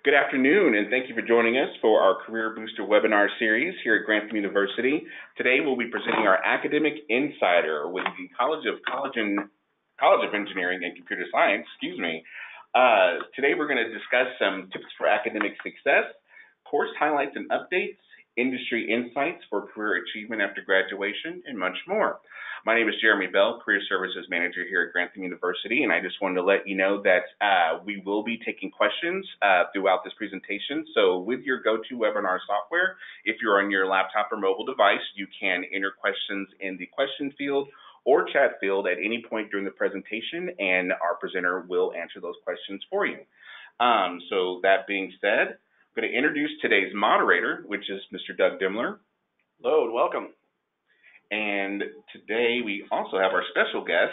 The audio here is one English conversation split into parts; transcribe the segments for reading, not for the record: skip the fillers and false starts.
Good afternoon, and thank you for joining us for our Career Booster webinar series here at Grantham University. Today, we'll be presenting our Academic Insider with the College of Engineering and Computer Science, Today, we're going to discuss some tips for academic success, course highlights and updates, industry insights for career achievement after graduation, and much more. My name is Jeremy Bell, Career Services Manager here at Grantham University, and I just wanted to let you know that we will be taking questions throughout this presentation. So with your GoToWebinar software, if you're on your laptop or mobile device, you can enter questions in the question field or chat field at any point during the presentation, and our presenter will answer those questions for you. So that being said, I'm going to introduce today's moderator, which is Mr. Doug Dimler. Hello and welcome. And today we also have our special guest,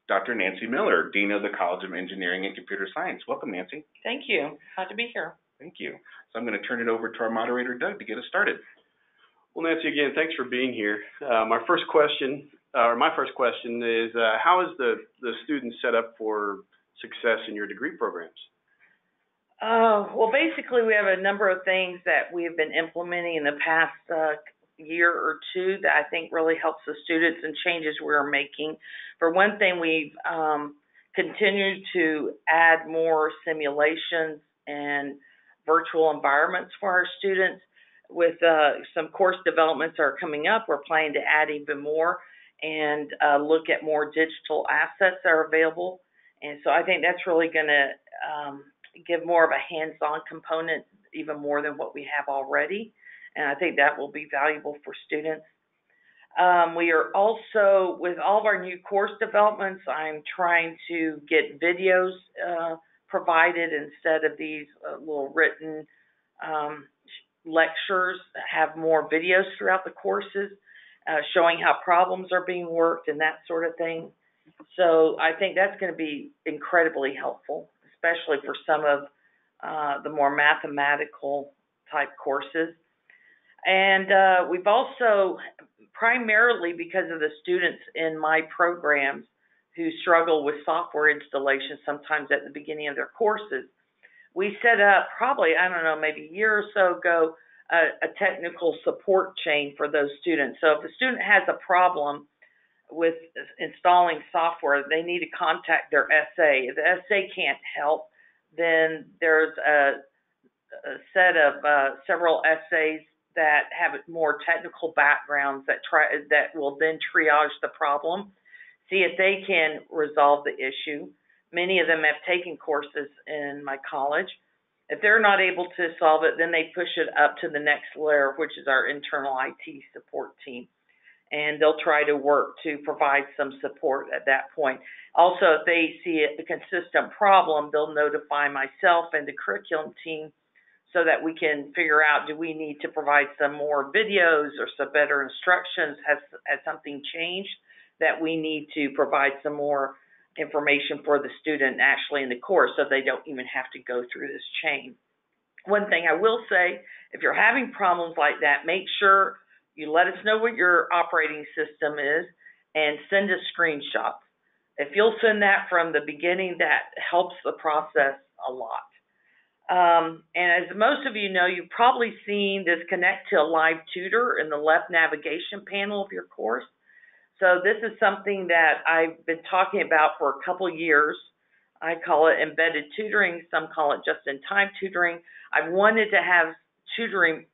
Dr. Nancy Miller, Dean of the College of Engineering and Computer Science. Welcome, Nancy. Thank you. Glad to be here. Thank you. So I'm going to turn it over to our moderator, Doug, to get us started. Well, Nancy, again, thanks for being here. My first question is, how is the student set up for success in your degree programs? Well, basically, we have a number of things that we have been implementing in the past year or two that I think really helps the students and changes we're making. For one thing, we've continued to add more simulations and virtual environments for our students. With some course developments that are coming up, we're planning to add even more and look at more digital assets that are available. And so I think that's really going to give more of a hands-on component, even more than what we have already. And I think that will be valuable for students. We are also, with all of our new course developments, I'm trying to get videos provided instead of these little written lectures. Have more videos throughout the courses showing how problems are being worked and that sort of thing. So I think that's going to be incredibly helpful, especially for some of the more mathematical type courses. And we've also, primarily because of the students in my programs who struggle with software installation sometimes at the beginning of their courses, we set up probably, maybe a year or so ago, a technical support chain for those students. So if a student has a problem with installing software, they need to contact their SA. If the SA can't help, then there's a set of several SAs that have more technical backgrounds that will then triage the problem, see if they can resolve the issue. Many of them have taken courses in my college. If they're not able to solve it, then they push it up to the next layer, which is our internal IT support team. And they'll try to work to provide some support at that point. Also, if they see a consistent problem, they'll notify myself and the curriculum team so that we can figure out, do we need to provide some more videos or some better instructions? Has something changed that we need to provide some more information for the student actually in the course so they don't even have to go through this chain? One thing I will say, if you're having problems like that, make sure you let us know what your operating system is and send us screenshots. If you'll send that from the beginning, that helps the process a lot. And as most of you know, you've probably seen this connect to a live tutor in the left navigation panel of your course. So this is something that I've been talking about for a couple years. I call it embedded tutoring. Some call it just-in-time tutoring. I've wanted to have tutoring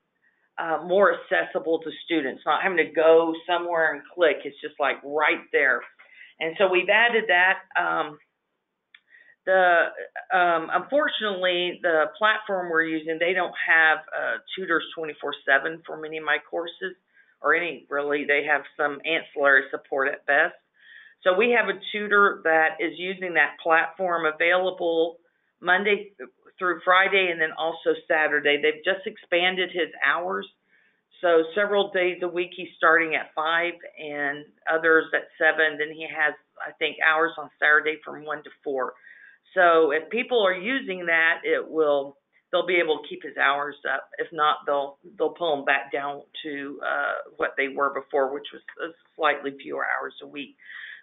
more accessible to students, not having to go somewhere and click. It's just like right there. And so we've added that. Unfortunately, the platform we're using, they don't have tutors 24/7 for many of my courses, or any really. They have some ancillary support at best. So we have a tutor that is using that platform, available Monday through Friday and then also Saturday. They've just expanded his hours. So several days a week he's starting at 5 and others at 7. Then he has, I think, hours on Saturday from 1 to 4. So if people are using that, they'll be able to keep his hours up. If not, they'll pull them back down to what they were before, which was slightly fewer hours a week.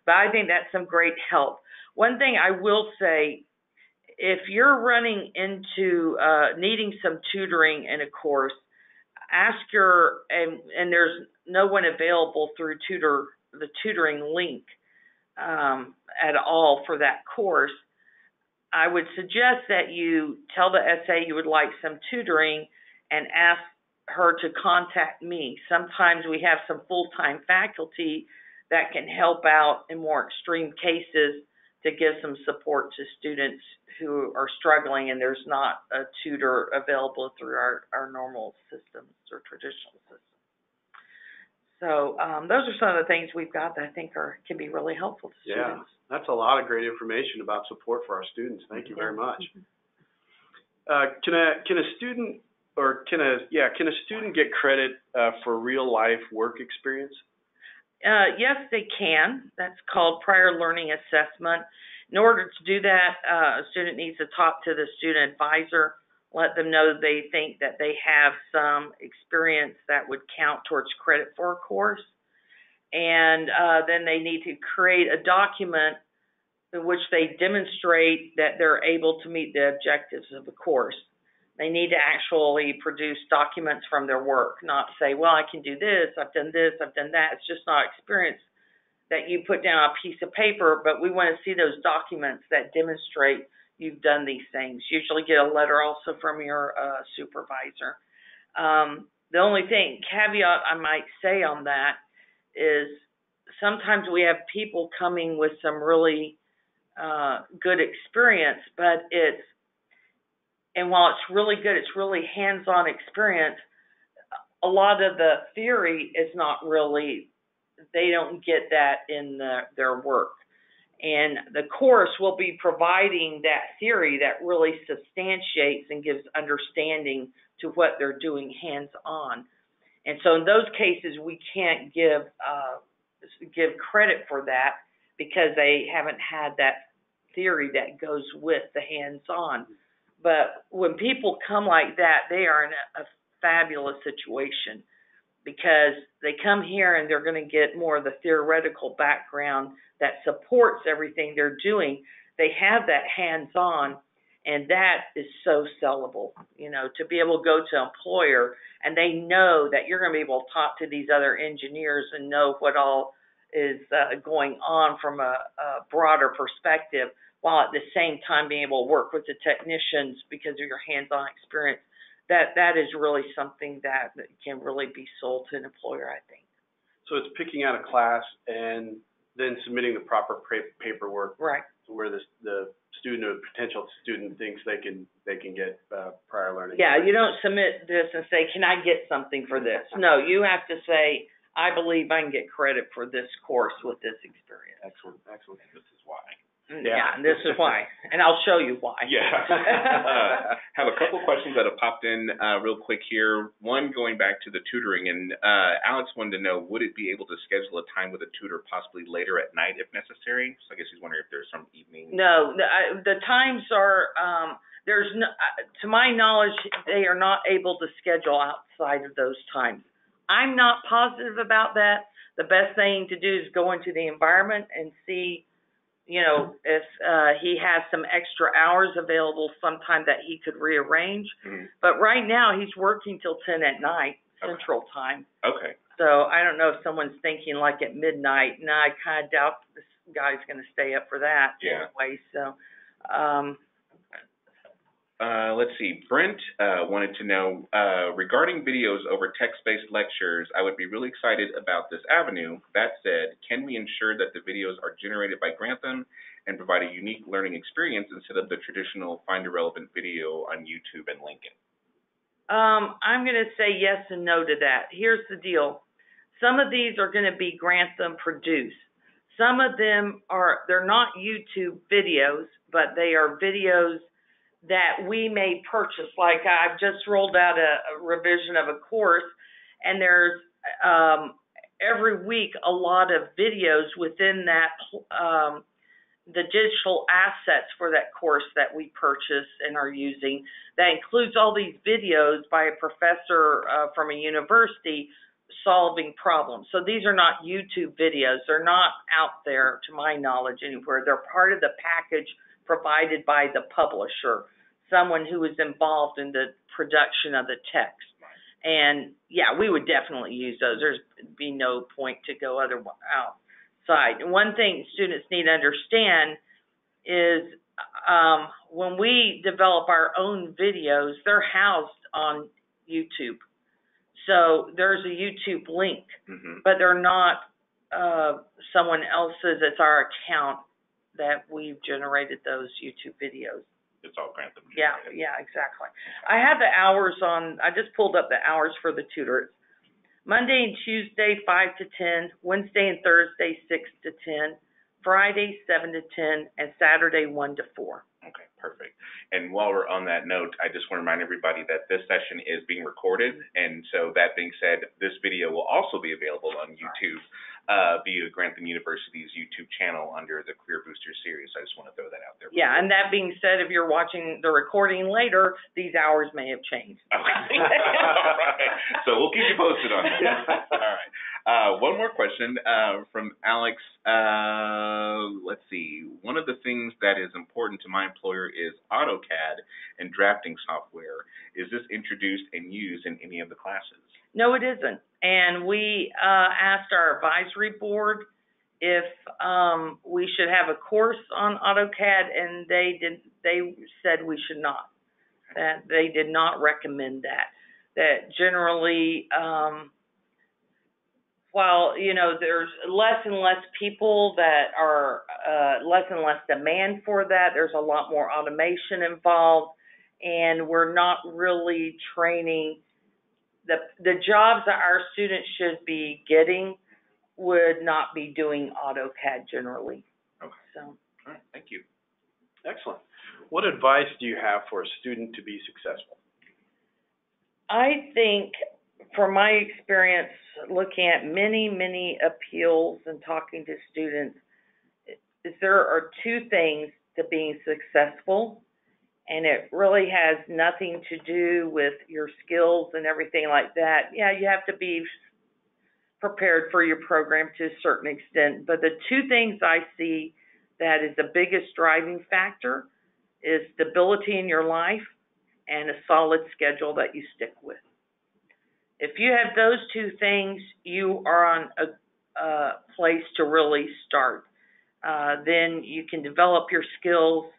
But I think that's some great help. One thing I will say, if you're running into needing some tutoring in a course, ask and there's no one available through the tutoring link at all for that course, I would suggest that you tell the SA you would like some tutoring and ask her to contact me. Sometimes we have some full-time faculty that can help out in more extreme cases to give some support to students who are struggling and there's not a tutor available through our normal systems or traditional systems. So those are some of the things we've got that I think can be really helpful to students. Yeah, that's a lot of great information about support for our students. Thank you very much. Can a student get credit for real life work experience? Yes, they can. That's called prior learning assessment. In order to do that, a student needs to talk to the student advisor, let them know they think that they have some experience that would count towards credit for a course. And then they need to create a document in which they demonstrate that they're able to meet the objectives of the course. They need to actually produce documents from their work, not say, well, I can do this, I've done that. It's just not experience that you put down on a piece of paper, but we want to see those documents that demonstrate you've done these things. Usually get a letter also from your supervisor. The only caveat I might say on that is sometimes we have people coming with some really good experience, but while it's really good, it's really hands-on experience, a lot of the theory is not really, they don't get that in their work. And the course will be providing that theory that really substantiates and gives understanding to what they're doing hands-on. And so in those cases, we can't give credit for that because they haven't had that theory that goes with the hands-on. But when people come like that, they are in a fabulous situation because they come here and they're going to get more of the theoretical background that supports everything they're doing. They have that hands-on, and that is so sellable, to be able to go to an employer and they know that you're going to be able to talk to these other engineers and know what all is going on from a broader perspective, while at the same time being able to work with the technicians because of your hands-on experience. That is really something that can really be sold to an employer, I think. So it's picking out a class and then submitting the proper paperwork, right, to where the student or potential student thinks they can get prior learning. Yeah, you don't submit this and say, can I get something for this? No, you have to say, I believe I can get credit for this course with this experience. Excellent. This is why. Yeah, and this is why, and I'll show you why. Yeah. Have a couple questions that have popped in real quick here. One, going back to the tutoring, and Alex wanted to know, would it be able to schedule a time with a tutor possibly later at night if necessary? So I guess he's wondering if there's some evening. No, the times are, there's no, to my knowledge, they are not able to schedule outside of those times. I'm not positive about that. The best thing to do is go into the environment and see, if he has some extra hours available sometime that he could rearrange. Mm-hmm. But right now he's working till 10 at night, Central Time. Okay. So I don't know if someone's thinking like at midnight. No, I kind of doubt this guy's going to stay up for that anyway. So, let's see. Brent wanted to know, regarding videos over text-based lectures, I would be really excited about this avenue. That said, can we ensure that the videos are generated by Grantham and provide a unique learning experience instead of the traditional find a relevant video on YouTube and link it? I'm going to say yes and no to that. Here's the deal. Some of these are going to be Grantham produced. Some of them they're not YouTube videos, but they are videos that we may purchase. Like I've just rolled out a revision of a course, and there's every week a lot of videos within that, the digital assets for that course that we purchase and are using. That includes all these videos by a professor from a university solving problems. So these are not YouTube videos. They're not out there, to my knowledge, anywhere. They're part of the package provided by the publisher, someone who was involved in the production of the text. And yeah, we would definitely use those. There's be no point to go outside. And one thing students need to understand is when we develop our own videos, they're housed on YouTube. So there's a YouTube link, but they're not someone else's. It's our account that we've generated those YouTube videos. It's all Grantham. Yeah, exactly. I have the hours on, I just pulled up the hours for the tutors. Monday and Tuesday, 5 to 10, Wednesday and Thursday, 6 to 10, Friday, 7 to 10, and Saturday, 1 to 4. Okay, perfect. And while we're on that note, I just want to remind everybody that this session is being recorded, and so that being said, this video will also be available on YouTube via Grantham University's YouTube channel under the Career Booster series. I just want to throw that out there. Yeah, and that being said, if you're watching the recording later, these hours may have changed. Okay. All right. So we'll keep you posted on that. All right. One more question from Alex. Let's see. One of the things that is important to my employer is AutoCAD and drafting software. Is this introduced and used in any of the classes? No, it isn't. And we asked our advisory board if we should have a course on AutoCAD, and they said we should not. That they did not recommend that. That generally, while there's less and less people that are less and less demand for that, there's a lot more automation involved, and we're not really training. The jobs that our students should be getting would not be doing AutoCAD generally. Okay. So. All right. Thank you. Excellent. What advice do you have for a student to be successful? I think, from my experience, looking at many appeals and talking to students, is there are two things to being successful. And it really has nothing to do with your skills and everything like that. Yeah, you have to be prepared for your program to a certain extent. But the two things I see that is the biggest driving factor is stability in your life and a solid schedule that you stick with. If you have those two things, you are on a place to really start. Then you can develop your skills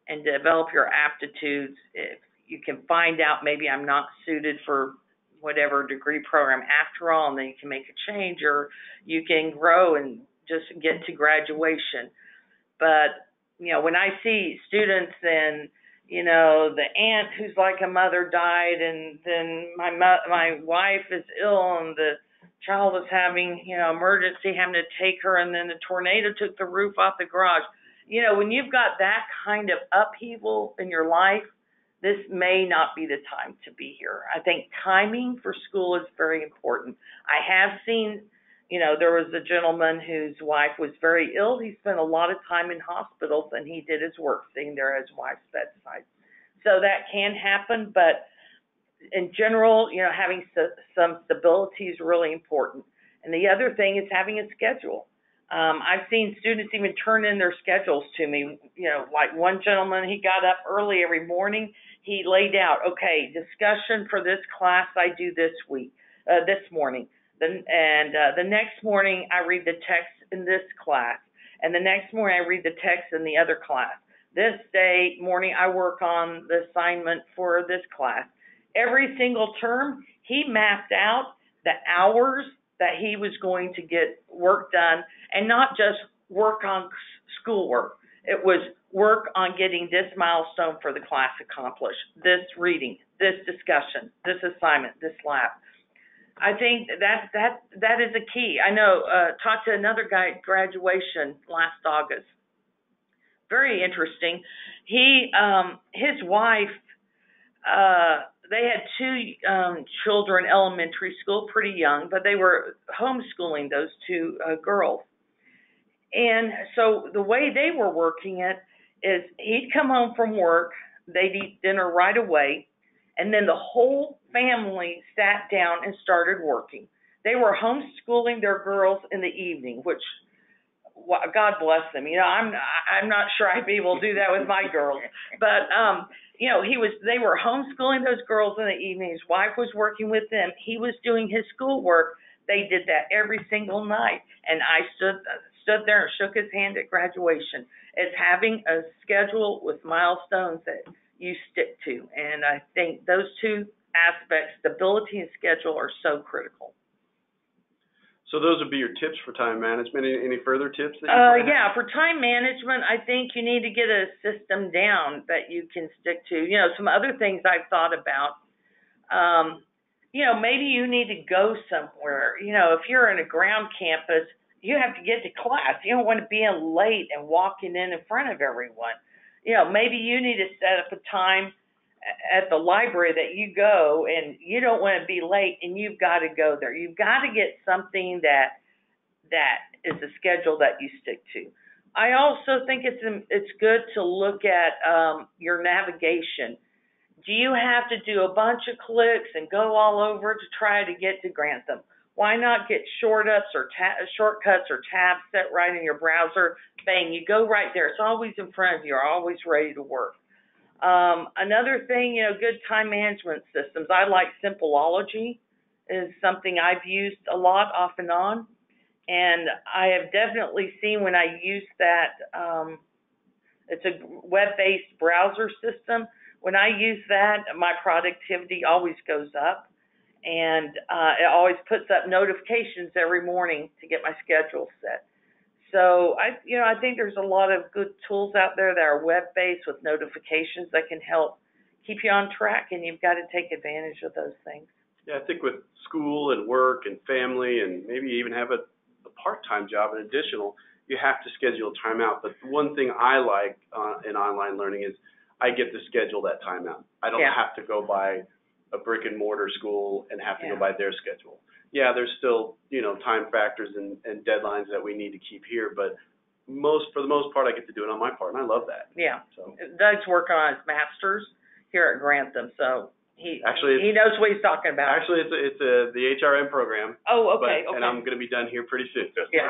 and develop your aptitudes. If you can find out maybe I'm not suited for whatever degree program after all, and then you can make a change, or you can grow and just get to graduation. But, when I see students and, the aunt who's like a mother died, and then my wife is ill, and the child is having, emergency, having to take her, and then the tornado took the roof off the garage. When you've got that kind of upheaval in your life, this may not be the time to be here. I think timing for school is very important. I have seen, there was a gentleman whose wife was very ill. He spent a lot of time in hospitals, and he did his work sitting there at his wife's bedside. So that can happen, but in general, having some stability is really important. And the other thing is having a schedule. I've seen students even turn in their schedules to me. Like one gentleman, he got up early every morning. He laid out, okay, discussion for this class I do this morning. The next morning I read the text in this class. And the next morning I read the text in the other class. This morning I work on the assignment for this class. Every single term, he mapped out the hours that he was going to get work done, and not just work on schoolwork. It was work on getting this milestone for the class accomplished, this reading, this discussion, this assignment, this lab. I think that is a key. I know, talked to another guy at graduation last August. Very interesting. His wife, they had two children, elementary school, pretty young, but they were homeschooling those two girls. And so the way they were working it is he'd come home from work, they'd eat dinner right away, and then the whole family sat down and started working. They were homeschooling their girls in the evening, which God bless them. You know, I'm not sure I'd be able to do that with my girls, but you know, they were homeschooling those girls in the evening. His wife was working with them. He was doing his schoolwork. They did that every single night, and I stood there and shook his hand at graduation. It's having a schedule with milestones that you stick to, and I think those two aspects, stability and schedule, are so critical. So those would be your tips for time management. Any further tips that you might have? Yeah, for time management, I think you need to get a system down that you can stick to. You know, some other things I've thought about, you know, maybe you need to go somewhere. You know, if you're in a ground campus, you have to get to class. You don't want to be in late and walking in front of everyone. You know, maybe you need to set up a time at the library that you go, and you don't want to be late, and you've got to go there. You've got to get something that is a schedule that you stick to. I also think it's good to look at your navigation. Do you have to do a bunch of clicks and go all over to try to get to Grantham? Why not get shortcuts or tabs set right in your browser? Bang, you go right there. It's always in front of you. You're always ready to work. Another thing, you know, good time management systems. I like Simpleology is something I've used a lot off and on. And I have definitely seen when I use that, it's a web-based browser system. When I use that, my productivity always goes up. And it always puts up notifications every morning to get my schedule set. So I think there's a lot of good tools out there that are web-based with notifications that can help keep you on track, and you've got to take advantage of those things. Yeah, I think with school and work and family, and maybe even have a part-time job, an additional, you have to schedule time out. But the one thing I like in online learning is I get to schedule that time out. I don't have to go by a brick and mortar school and have to go by their schedule. Yeah, there's still, you know, time factors and deadlines that we need to keep here, but for the most part, I get to do it on my part, and I love that. Yeah. So Doug's working on his master's here at Grantham, so he knows what he's talking about. Actually, it's the HRM program. Oh, okay. And I'm going to be done here pretty soon. Yeah.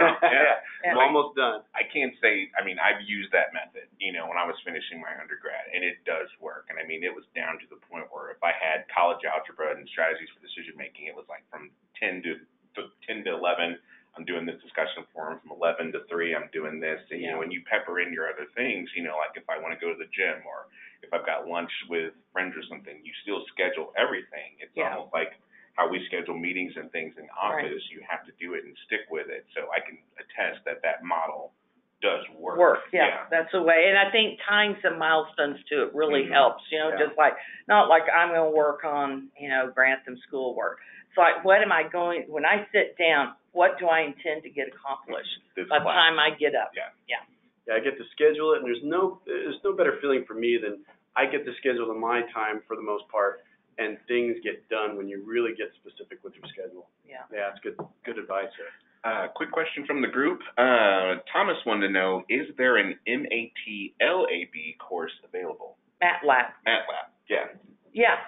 I'm almost done. I can't say, I mean, I've used that method, you know, when I was finishing my undergrad, and it does work. And I mean, it was down to the point where if I had college algebra and strategies for decision making, it was like from 10 to 11, I'm doing this discussion forum. From 11 to 3, I'm doing this. And, you know, when you pepper in your other things, you know, like if I want to go to the gym or if I've got lunch with friends or something, you still schedule everything. It's almost like how we schedule meetings and things in the office. Right. You have to do it and stick with it. So I can attest that model does work. Yeah, that's the way. And I think tying some milestones to it really helps, you know, just like, not like I'm going to work on, you know, Grantham schoolwork. It's like, when I sit down, what do I intend to get accomplished by the time I get up? Yeah, I get to schedule it, and there's no better feeling for me than I get to schedule in my time for the most part, and things get done when you really get specific with your schedule. Yeah, it's good advice there. Quick question from the group. Thomas wanted to know, is there an M80 LAB course available? MATLAB. Yeah. Yeah.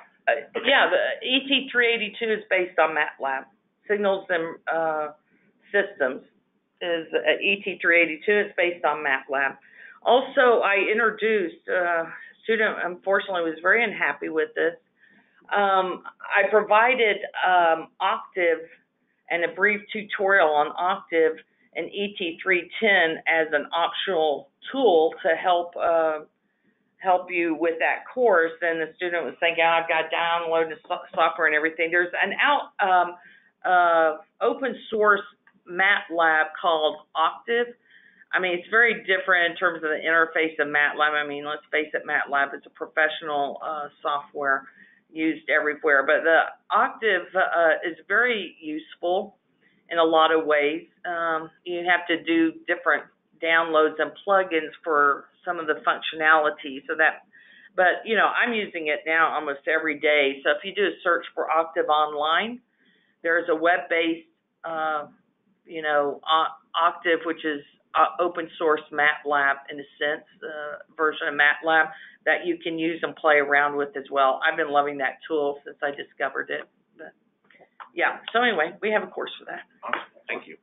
Yeah, the ET382 is based on MATLAB. Signals and Systems is ET382. It's based on MATLAB. Also, I introduced a student, unfortunately, was very unhappy with this. I provided Octave and a brief tutorial on Octave and ET310 as an optional tool to help you with that course. And the student was thinking, I've got to download the software and everything. There's an open source MATLAB called Octave. I mean, it's very different in terms of the interface of MATLAB. I mean, let's face it, MATLAB is a professional software used everywhere. But the Octave is very useful in a lot of ways. You have to do different downloads and plugins for some of the functionality. But you know, I'm using it now almost every day. So if you do a search for Octave online, there's a web-based, Octave, which is open source MATLAB in a sense, version of MATLAB that you can use and play around with as well. I've been loving that tool since I discovered it. But yeah, so anyway, we have a course for that. Awesome. Thank you.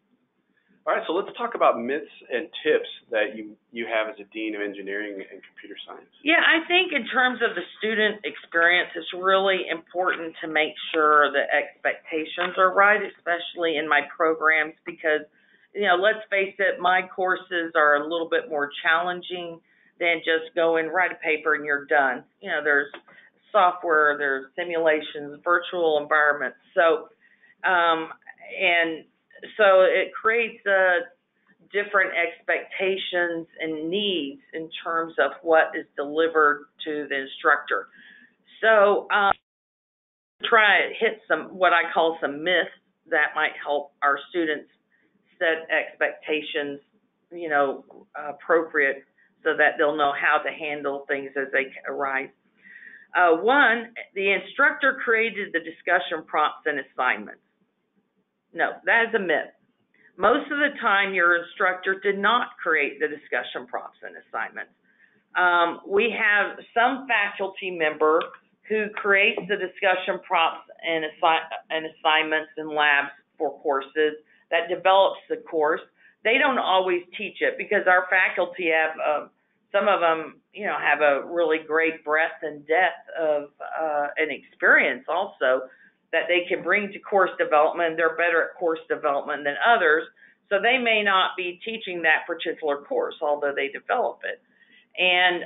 All right, so let's talk about myths and tips that you have as a Dean of Engineering and Computer Science. Yeah, I think in terms of the student experience, it's really important to make sure that expectations are right, especially in my programs, because, let's face it, my courses are a little bit more challenging than just go and write a paper and you're done. There's software, there's simulations, virtual environments. So it creates different expectations and needs in terms of what is delivered to the instructor. So try to hit what I call some myths that might help our students set expectations, appropriate, so that they'll know how to handle things as they arise. One, the instructor created the discussion prompts and assignments. No, that is a myth. Most of the time, your instructor did not create the discussion prompts and assignments. We have some faculty member who creates the discussion prompts and assignments and labs for courses that develops the course. They don't always teach it because our faculty have, some of them, have a really great breadth and depth of an experience also that they can bring to course development. They're better at course development than others, so they may not be teaching that particular course, although they develop it. And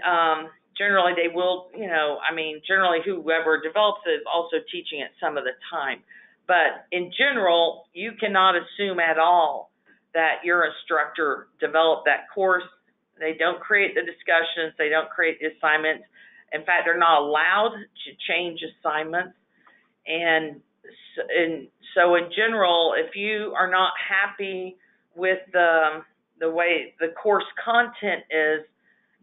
generally they will, generally whoever develops it is also teaching it some of the time. But in general, you cannot assume at all that your instructor developed that course. They don't create the discussions. They don't create the assignments. In fact, they're not allowed to change assignments. And so in general, if you are not happy with the way the course content is,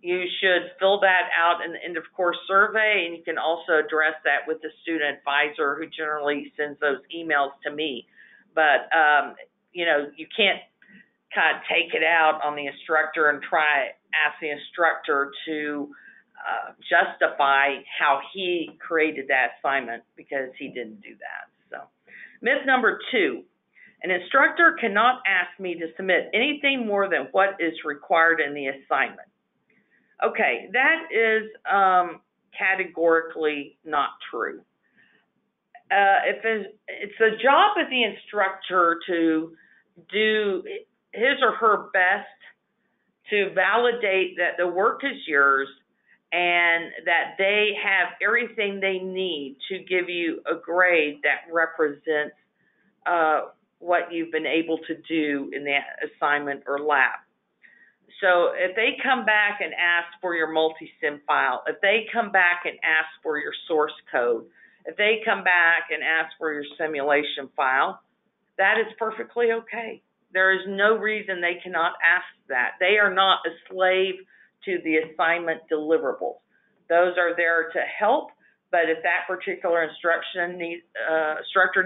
you should fill that out in the end of course survey, and you can also address that with the student advisor who generally sends those emails to me. But, you can't kind of take it out on the instructor and ask the instructor to justify how he created that assignment, because he didn't do that. So, myth number 2, an instructor cannot ask me to submit anything more than what is required in the assignment. Okay, that is categorically not true. If it's the job of the instructor to do his or her best to validate that the work is yours and that they have everything they need to give you a grade that represents what you've been able to do in the assignment or lab. So if they come back and ask for your multi-sim file, if they come back and ask for your source code, if they come back and ask for your simulation file, that is perfectly okay. There is no reason they cannot ask that. They are not a slave to the assignment deliverables. Those are there to help, but if that particular instructor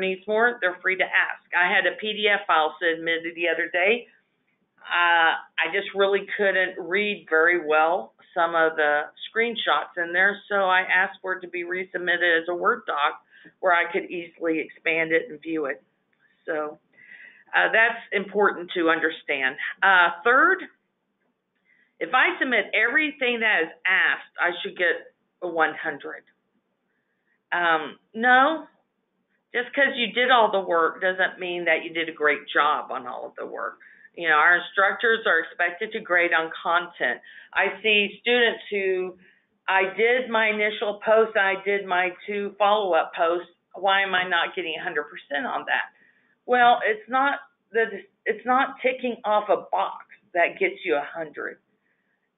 needs more, they're free to ask. I had a PDF file submitted the other day. I just really couldn't read very well some of the screenshots in there, so I asked for it to be resubmitted as a Word doc where I could easily expand it and view it. So that's important to understand. Third, if I submit everything that is asked, I should get a 100. No, just because you did all the work doesn't mean that you did a great job on all of the work. Our instructors are expected to grade on content. I see students who, I did my initial post, I did my 2 follow-up posts. Why am I not getting 100% on that? Well, it's not ticking off a box that gets you 100.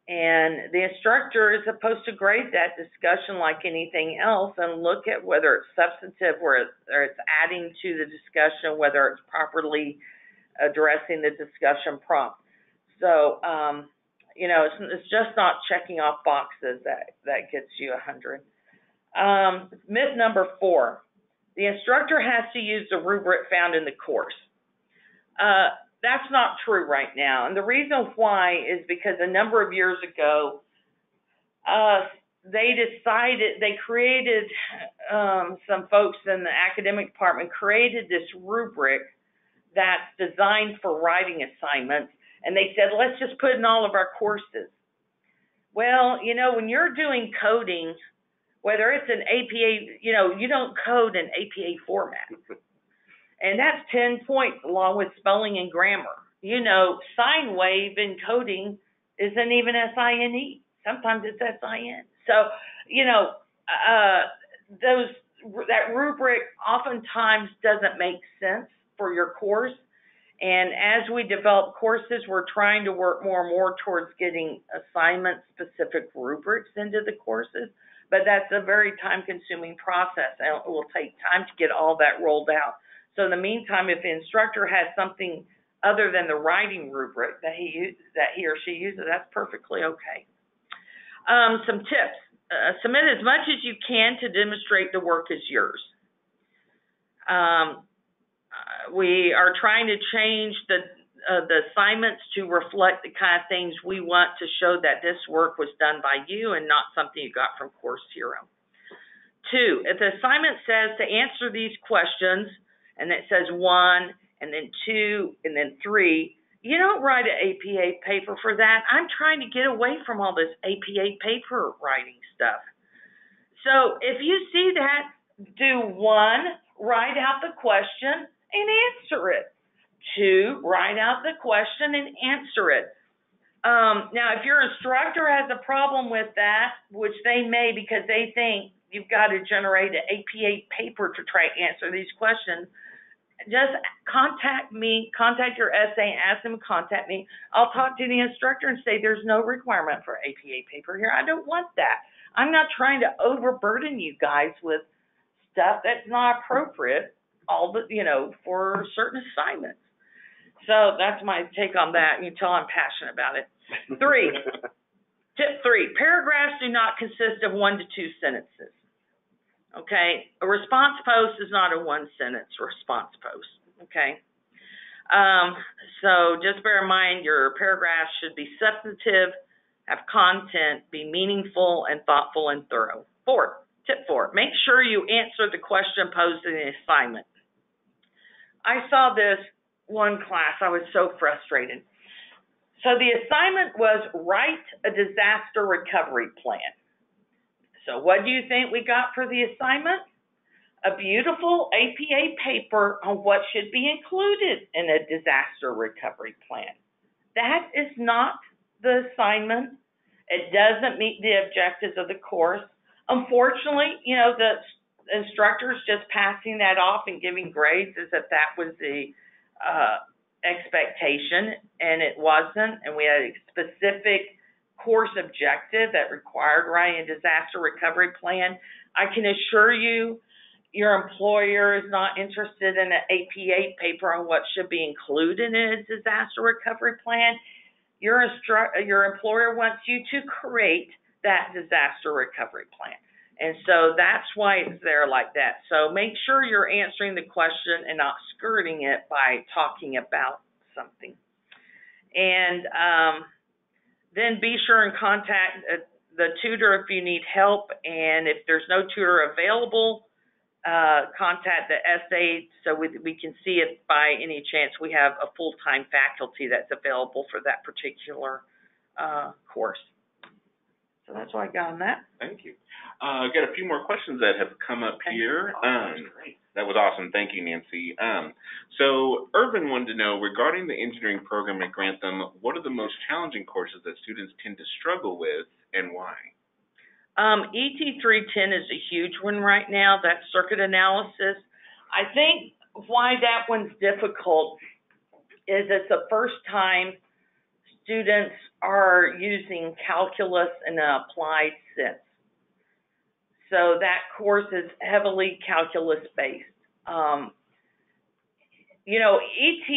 And the instructor is supposed to grade that discussion like anything else and look at whether it's substantive, whether it's adding to the discussion, whether it's properly addressing the discussion prompt. So, it's just not checking off boxes that gets you 100. Myth number 4, the instructor has to use the rubric found in the course. That's not true right now. And the reason why is because a number of years ago, they created, some folks in the academic department created this rubric that's designed for writing assignments, and they said, let's just put in all of our courses. Well, you know, when you're doing coding, whether it's an APA, you know, you don't code in APA format. And that's 10 points along with spelling and grammar. You know, sine wave in coding isn't even SINE. Sometimes it's SIN. So, you know, that rubric oftentimes doesn't make sense for your course. And as we develop courses, we're trying to work more and more towards getting assignment-specific rubrics into the courses. But that's a very time-consuming process, and it will take time to get all that rolled out. So in the meantime, if the instructor has something other than the writing rubric that he or she uses, that's perfectly okay. Some tips. Submit as much as you can to demonstrate the work is yours. We are trying to change the assignments to reflect the kind of things we want to show that this work was done by you and not something you got from Course Hero. 2, if the assignment says to answer these questions, and it says 1, and then 2, and then 3, you don't write an APA paper for that. I'm trying to get away from all this APA paper writing stuff. So if you see that, do 1, write out the question and answer it. 2, write out the question and answer it. Now, if your instructor has a problem with that, which they may because they think you've got to generate an APA paper to try to answer these questions, just contact me, contact your SA, and ask them to contact me. I'll talk to the instructor and say there's no requirement for APA paper here. I don't want that. I'm not trying to overburden you guys with stuff that's not appropriate for certain assignments. So that's my take on that. You can tell I'm passionate about it. 3, tip 3, paragraphs do not consist of 1 to 2 sentences. Okay, a response post is not a 1-sentence response post. Okay, so just bear in mind your paragraphs should be substantive, have content, be meaningful and thoughtful and thorough. 4, tip 4, make sure you answer the question posed in the assignment. I saw this one class, I was so frustrated. So the assignment was write a disaster recovery plan. So what do you think we got for the assignment? A beautiful APA paper on what should be included in a disaster recovery plan. That is not the assignment. It doesn't meet the objectives of the course. Unfortunately, you know, the instructors just passing that off and giving grades as if that was the expectation, and it wasn't. And we had a specific course objective that required writing a disaster recovery plan. I can assure you your employer is not interested in an APA paper on what should be included in a disaster recovery plan. Your employer wants you to create that disaster recovery plan. And so that's why it's there like that. So make sure you're answering the question and not skirting it by talking about something. And then be sure and contact the tutor if you need help, and if there's no tutor available, contact the SA so we can see if by any chance we have a full-time faculty that's available for that particular course. So that's what I got on that. Thank you. I've got a few more questions that have come up here. That's great. That was awesome. Thank you, Nancy. So Irvin wanted to know, regarding the engineering program at Grantham, what are the most challenging courses that students tend to struggle with and why? ET 310 is a huge one right now, that's circuit analysis. I think why that one's difficult is it's the first time students are using calculus in an applied sense. So that course is heavily calculus-based. You know, ET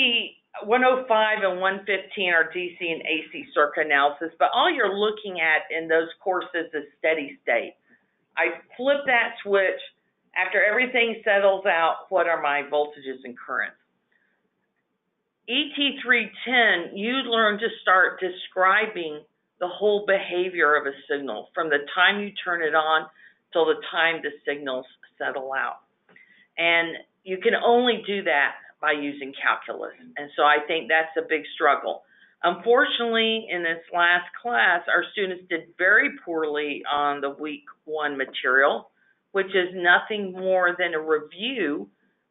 105 and 115 are DC and AC circuit analysis, but all you're looking at in those courses is steady state. I flip that switch. After everything settles out, what are my voltages and currents? ET 310, you learn to start describing the whole behavior of a signal from the time you turn it on till the time the signals settle out. And you can only do that by using calculus. And so I think that's a big struggle. Unfortunately, in this last class, our students did very poorly on the week 1 material, which is nothing more than a review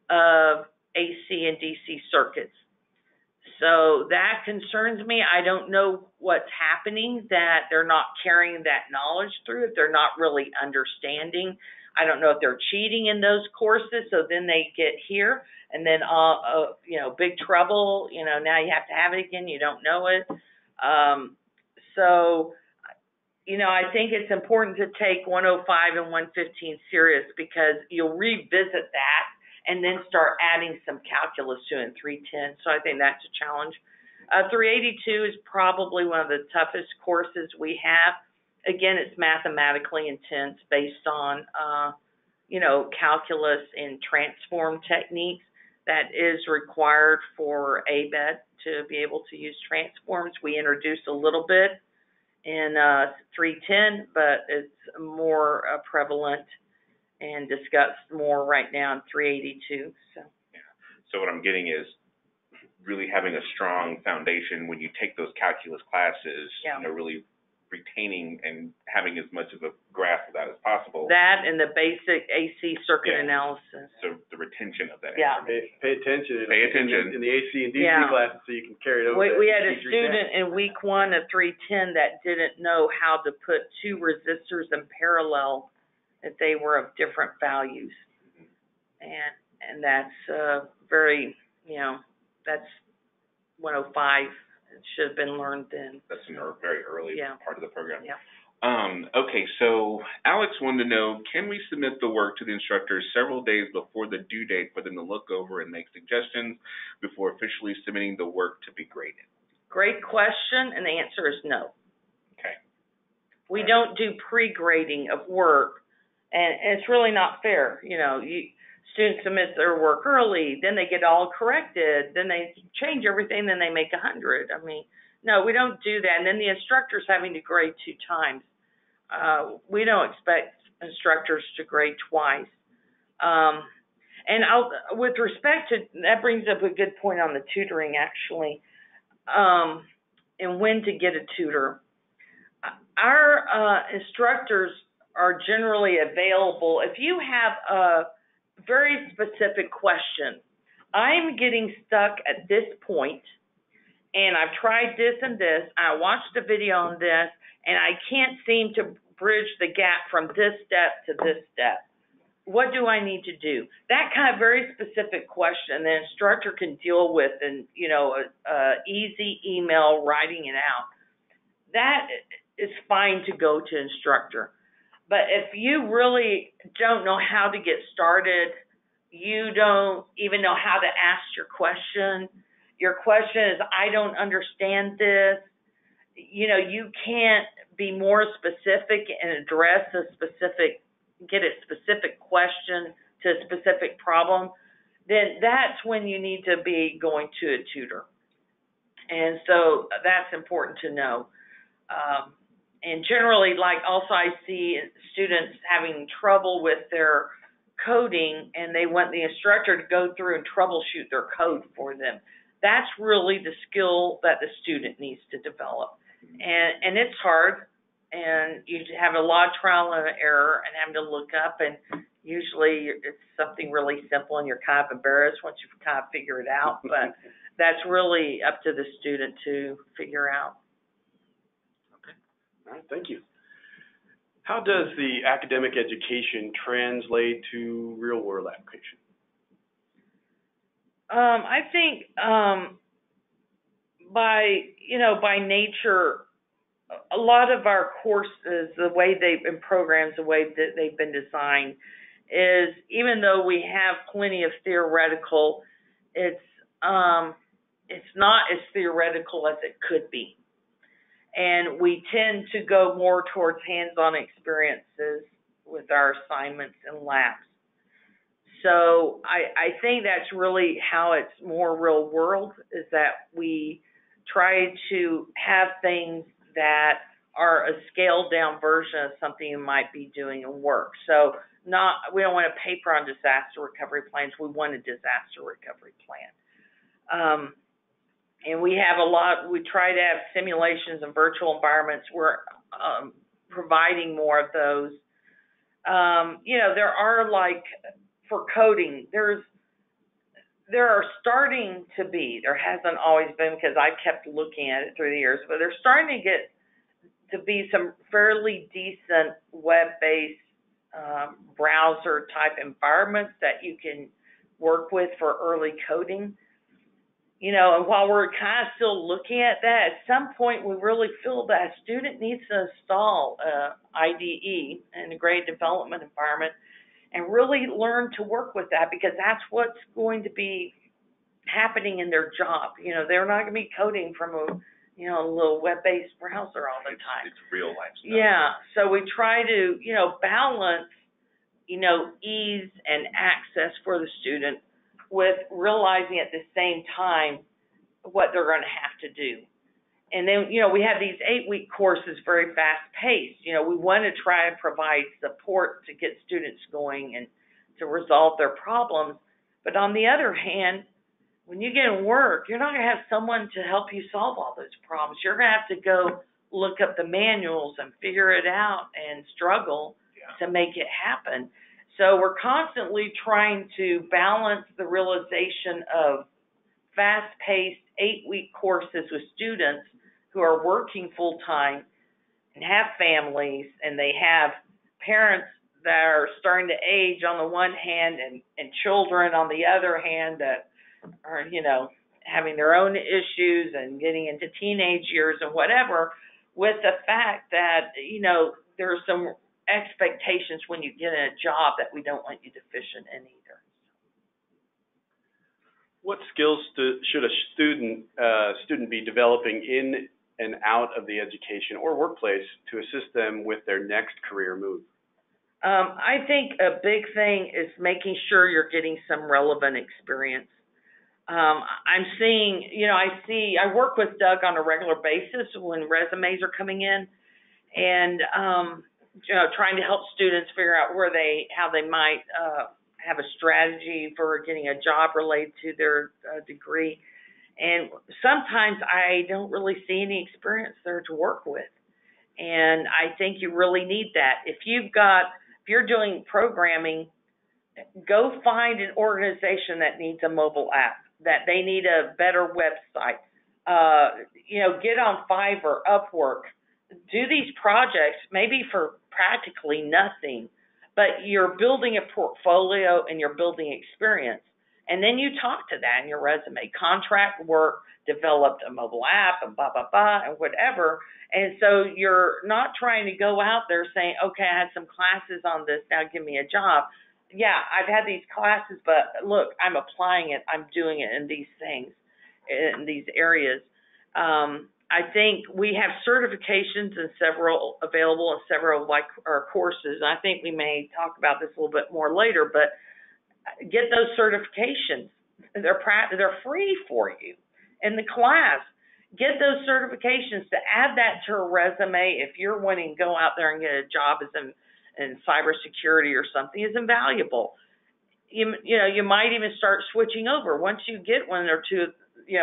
of AC and DC circuits. So that concerns me. I don't know what's happening, that they're not carrying that knowledge through, if they're not really understanding. I don't know if they're cheating in those courses, so then they get here, and then, big trouble, now you have to have it again, you don't know it. I think it's important to take 105 and 115 serious, because you'll revisit that and then start adding some calculus to it in 310. So I think that's a challenge. 382 is probably one of the toughest courses we have. Again, it's mathematically intense based on, calculus and transform techniques. That is required for ABET to be able to use transforms. We introduced a little bit in 310, but it's more prevalent and discussed more right now in 382. So what I'm getting is really having a strong foundation when you take those calculus classes, really retaining and having as much of a grasp of that as possible. That and the basic AC circuit analysis. So the retention of that. Yeah. Pay attention. Pay attention in the AC and DC classes, so you can carry it over. We had a student in week 1 of 310 that didn't know how to put 2 resistors in parallel if they were of different values. And that's very, that's 105. It should have been learned then. That's a very early part of the program. Yeah. Okay, so Alex wanted to know, can we submit the work to the instructors several days before the due date for them to look over and make suggestions before officially submitting the work to be graded? Great question, and the answer is no. Okay. We don't do pre-grading of work, and it's really not fair. Students submit their work early, then they get all corrected, then they change everything, then they make 100. No, we don't do that. And then the instructor's having to grade 2 times. We don't expect instructors to grade twice. With respect to, that brings up a good point on the tutoring, actually, and when to get a tutor. Our instructors are generally available. If you have a very specific question, I'm getting stuck at this point, and I've tried this and this, I watched a video on this, and I can't seem to bridge the gap from this step to this step. What do I need to do? That kind of very specific question the instructor can deal with in, easy email, writing it out. That is fine to go to instructor. But if you really don't know how to get started, you don't even know how to ask your question is, I don't understand this, you can't be more specific and address get a specific question to a specific problem, then that's when you need to be going to a tutor. And so that's important to know. And generally, also I see students having trouble with their coding, and they want the instructor to go through and troubleshoot their code for them. That's really the skill that the student needs to develop. And it's hard, and you have a lot of trial and error and having to look up, and usually it's something really simple, and you're kind of embarrassed once you kind of figure it out. But that's really up to the student to figure out. All right, thank you. How does the academic education translate to real-world application? I think by nature, a lot of our courses, the way they've been programmed, the way that they've been designed, is even though we have plenty of theoretical, it's not as theoretical as it could be. And we tend to go more towards hands-on experiences with our assignments and labs. So I think that's really how it's more real world, is that we try to have things that are a scaled down version of something you might be doing in work. So we don't want a paper on disaster recovery plans, we want a disaster recovery plan. And we have we try to have simulations and virtual environments. We're providing more of those. There are, like, for coding, there hasn't always been, because I kept looking at it through the years, but there's starting to get to be some fairly decent web-based browser type environments that you can work with for early coding. And while we're kind of still looking at that, at some point we really feel that a student needs to install IDE, an integrated development environment, and really learn to work with that, because that's what's going to be happening in their job. They're not going to be coding from a little web-based browser all the time. It's real life stuff. Yeah, so we try to, balance, ease and access for the student with realizing at the same time what they're going to have to do. And then, we have these 8-week courses, very fast-paced. We want to try and provide support to get students going and to resolve their problems. But on the other hand, when you get in work, you're not going to have someone to help you solve all those problems. You're going to have to go look up the manuals and figure it out and struggle to make it happen. So we're constantly trying to balance the realization of fast-paced 8-week courses with students who are working full-time and have families, and they have parents that are starting to age on the one hand and children on the other hand that are, having their own issues and getting into teenage years and whatever, with the fact that, there are some expectations when you get in a job that we don't want you deficient in either. What skills should a student be developing in and out of the education or workplace to assist them with their next career move? I think a big thing is making sure you're getting some relevant experience. I'm seeing, I work with Doug on a regular basis when resumes are coming in, and trying to help students figure out how they might have a strategy for getting a job related to their degree. And sometimes I don't really see any experience there to work with. And I think you really need that. If you're doing programming, go find an organization that needs a mobile app, that they need a better website. Get on Fiverr, Upwork. Do these projects maybe for practically nothing, but you're building a portfolio and you're building experience. And then you talk to that in your resume. Contract work, developed a mobile app, and blah, blah, blah, and whatever. And so you're not trying to go out there saying, okay, I had some classes on this, now give me a job. Yeah, I've had these classes, but look, I'm applying it. I'm doing it in these things, in these areas. I think we have certifications available in several our courses. I think we may talk about this a little bit more later, but get those certifications. They're free for you in the class. Get those certifications to add that to a resume if you're wanting to go out there and get a job as in cybersecurity or something is invaluable. You might even start switching over. Once you get one or two,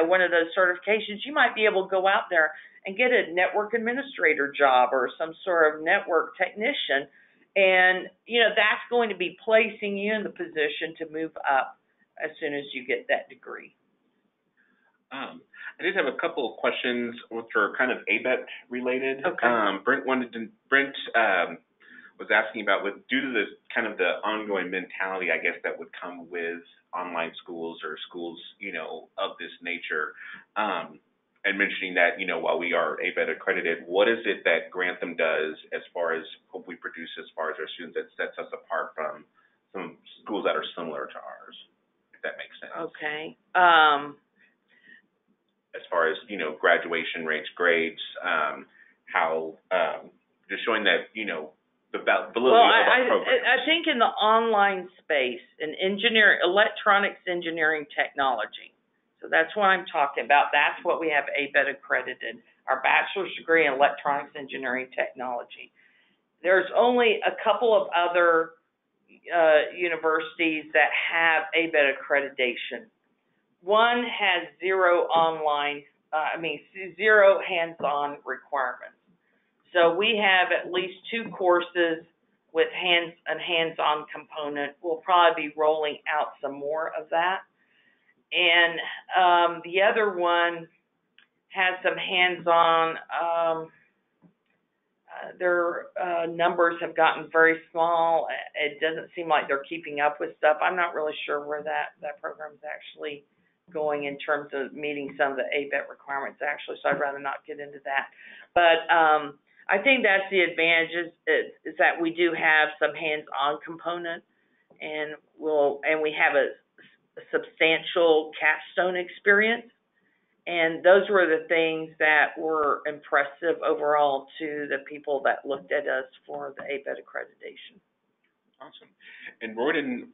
one of those certifications, you might be able to go out there and get a network administrator job or some sort of network technician. And, that's going to be placing you in the position to move up as soon as you get that degree. I did have a couple of questions which are kind of ABET related. Okay. Brent was asking about, due to the kind of the ongoing mentality, I guess, that would come with online schools or schools, of this nature, and mentioning that, while we are ABET accredited, what is it that Grantham does as far as what we produce as far as our students that sets us apart from some schools that are similar to ours, if that makes sense? Okay. As far as, graduation rates, grades, how, just showing that, the validity of our programs. I think in the online space, in electronics engineering technology, so that's what I'm talking about. That's what we have ABET accredited, our bachelor's degree in electronics engineering technology. There's only a couple of other universities that have ABET accreditation. one has zero hands-on requirements. So we have at least 2 courses with a hands-on component. We'll probably be rolling out some more of that. And the other one has some hands-on. Their numbers have gotten very small. It doesn't seem like they're keeping up with stuff. I'm not really sure where that program is actually going in terms of meeting some of the ABET requirements, actually, so I'd rather not get into that. But I think that's the advantage is that we do have some hands-on component, and we have a substantial capstone experience. And those were the things that were impressive overall to the people that looked at us for the ABET accreditation. Awesome. And Royden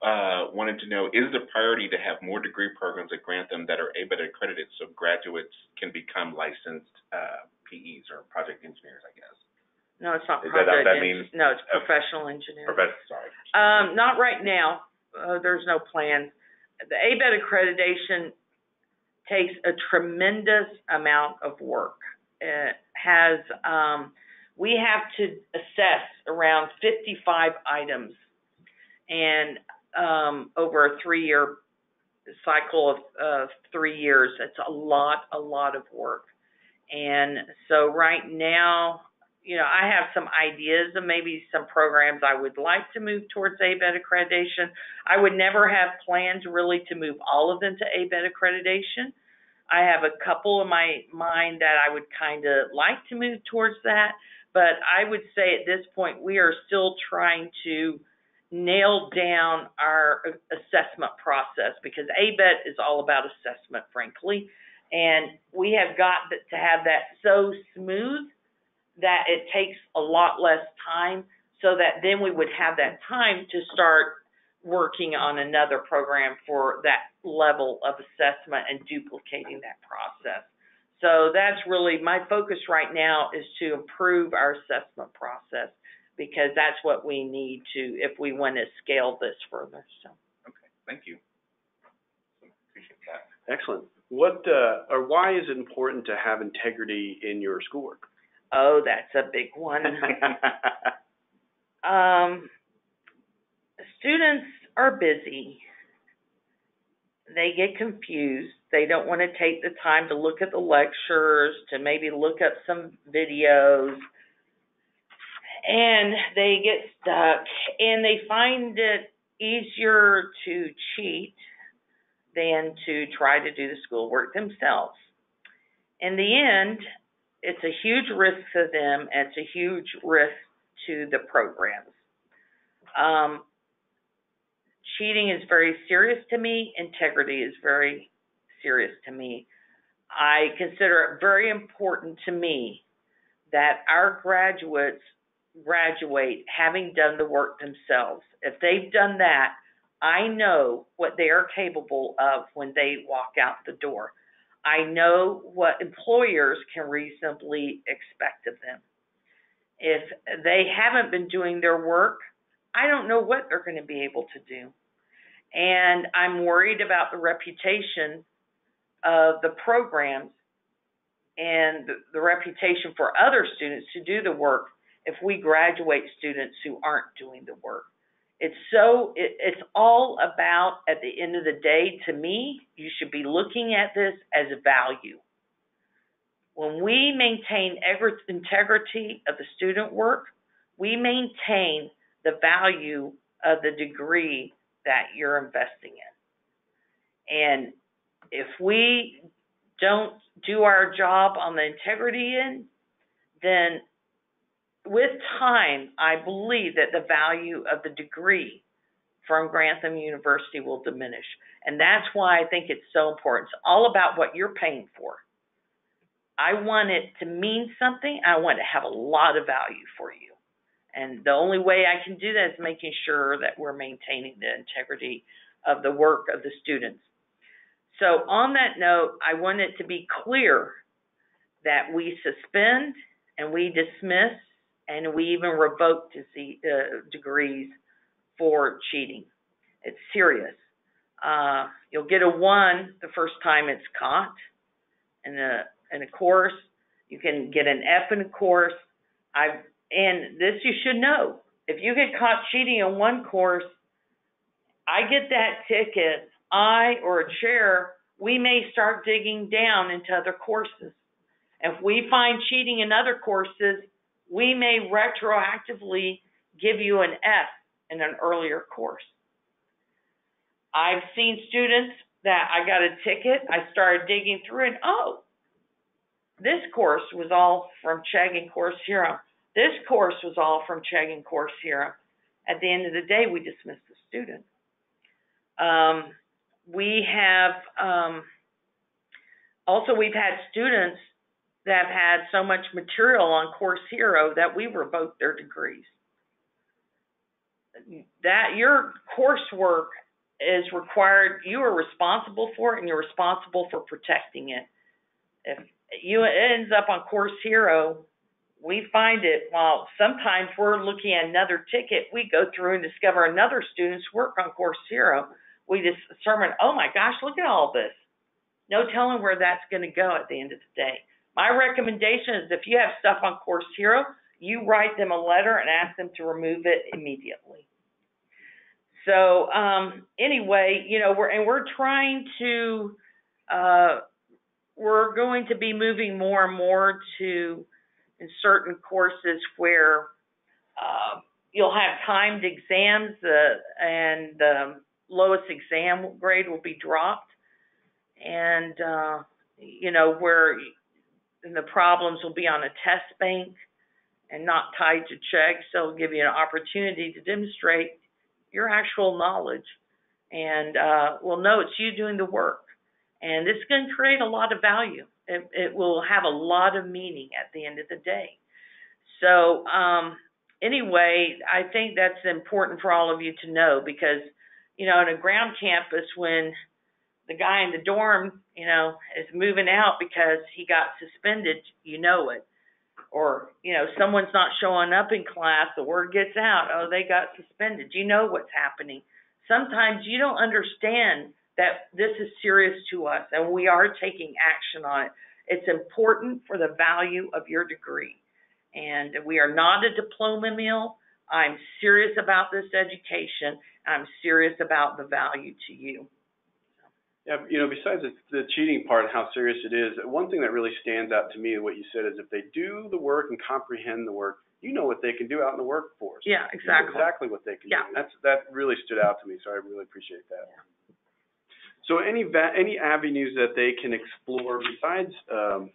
wanted to know, is the priority to have more degree programs at Grantham that are ABET accredited so graduates can become licensed PEs or project engineers, I guess? No, it's not project engineers. No, it's professional engineers. Sorry. Not right now. There's no plans. The ABET accreditation takes a tremendous amount of work. It has, we have to assess around 55 items, and over a 3-year cycle of 3 years, it's a lot of work. And so right now, I have some ideas of maybe some programs I would like to move towards ABET accreditation. I would never have plans really to move all of them to ABET accreditation. I have a couple in my mind that I would kind of like to move towards that, but I would say at this point we are still trying to nail down our assessment process, because ABET is all about assessment, frankly, and we have got to have that so smooth that it takes a lot less time, so that then we would have that time to start working on another program for that level of assessment and duplicating that process. So that's really my focus right now, is to improve our assessment process, because that's what we need to, if we want to scale this further. So. Okay, thank you. Appreciate that. Excellent. Why is it important to have integrity in your schoolwork? Oh, that's a big one. Students are busy. They get confused. They don't want to take the time to look at the lectures, to maybe look up some videos, and they get stuck, and they find it easier to cheat than to try to do the schoolwork themselves. In the end, it's a huge risk to them, and it's a huge risk to the programs. Cheating is very serious to me. Integrity is very serious to me. I consider it very important to me that our graduates graduate having done the work themselves. If they've done that, I know what they are capable of when they walk out the door. I know what employers can reasonably expect of them. If they haven't been doing their work, I don't know what they're going to be able to do. And I'm worried about the reputation of the programs and the reputation for other students to do the work if we graduate students who aren't doing the work. It's all about, at the end of the day, to me, you should be looking at this as a value. When we maintain integrity of the student work, we maintain the value of the degree that you're investing in. And if we don't do our job on the integrity end, then with time, I believe that the value of the degree from Grantham University will diminish. And that's why I think it's so important. It's all about what you're paying for. I want it to mean something. I want it to have a lot of value for you. And the only way I can do that is making sure that we're maintaining the integrity of the work of the students. So on that note, I want it to be clear that we suspend and we dismiss and we even revoke degrees for cheating. It's serious. You'll get a 1 the first time it's caught in a course. You can get an F in a course. And this you should know. If you get caught cheating in one course, I get that ticket, I or a chair, we may start digging down into other courses. If we find cheating in other courses, we may retroactively give you an F in an earlier course. I've seen students that I got a ticket, I started digging through it, oh, this course was all from Chegg and Course Hero. This course was all from Chegg and Course Hero. At the end of the day, we dismissed the student. We've had students that have had so much material on Course Hero that we revoked their degrees. That your coursework is required, you are responsible for it, and you're responsible for protecting it. If it ends up on Course Hero, we find it, while sometimes we're looking at another ticket, we go through and discover another student's work on Course Hero. We just determine, oh my gosh, look at all this. No telling where that's going to go at the end of the day. My recommendation is if you have stuff on Course Hero, you write them a letter and ask them to remove it immediately. So anyway, we're trying to, we're going to be moving more and more to in certain courses where you'll have timed exams and the lowest exam grade will be dropped, and where the problems will be on a test bank and not tied to Chegg, so it'll give you an opportunity to demonstrate your actual knowledge, and we'll know it's you doing the work. And this is going to create a lot of value. It will have a lot of meaning at the end of the day. So anyway, I think that's important for all of you to know, because, in a ground campus, when the guy in the dorm, is moving out because he got suspended, you know it. Or, someone's not showing up in class, the word gets out, oh, they got suspended. You know what's happening. Sometimes you don't understand that this is serious to us, and we are taking action on it. It's important for the value of your degree. And we are not a diploma mill. I'm serious about this education. I'm serious about the value to you. Yeah, besides the cheating part and how serious it is, one thing that really stands out to me in what you said is if they do the work and comprehend the work, you know what they can do out in the workforce. Yeah, exactly. You know exactly what they can do. That really stood out to me, so I really appreciate that. Yeah. So any avenues that they can explore besides the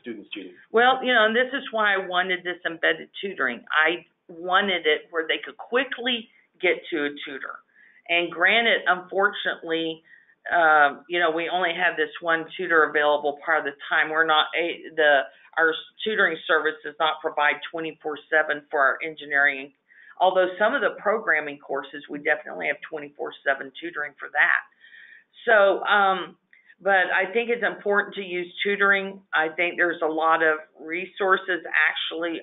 students cheating? Well, and this is why I wanted this embedded tutoring. I wanted it where they could quickly get to a tutor. And granted, unfortunately, we only have this one tutor available part of the time. We're not our tutoring service does not provide 24/7 for our engineering. Although some of the programming courses, we definitely have 24/7 tutoring for that. So, but I think it's important to use tutoring. I think there's a lot of resources actually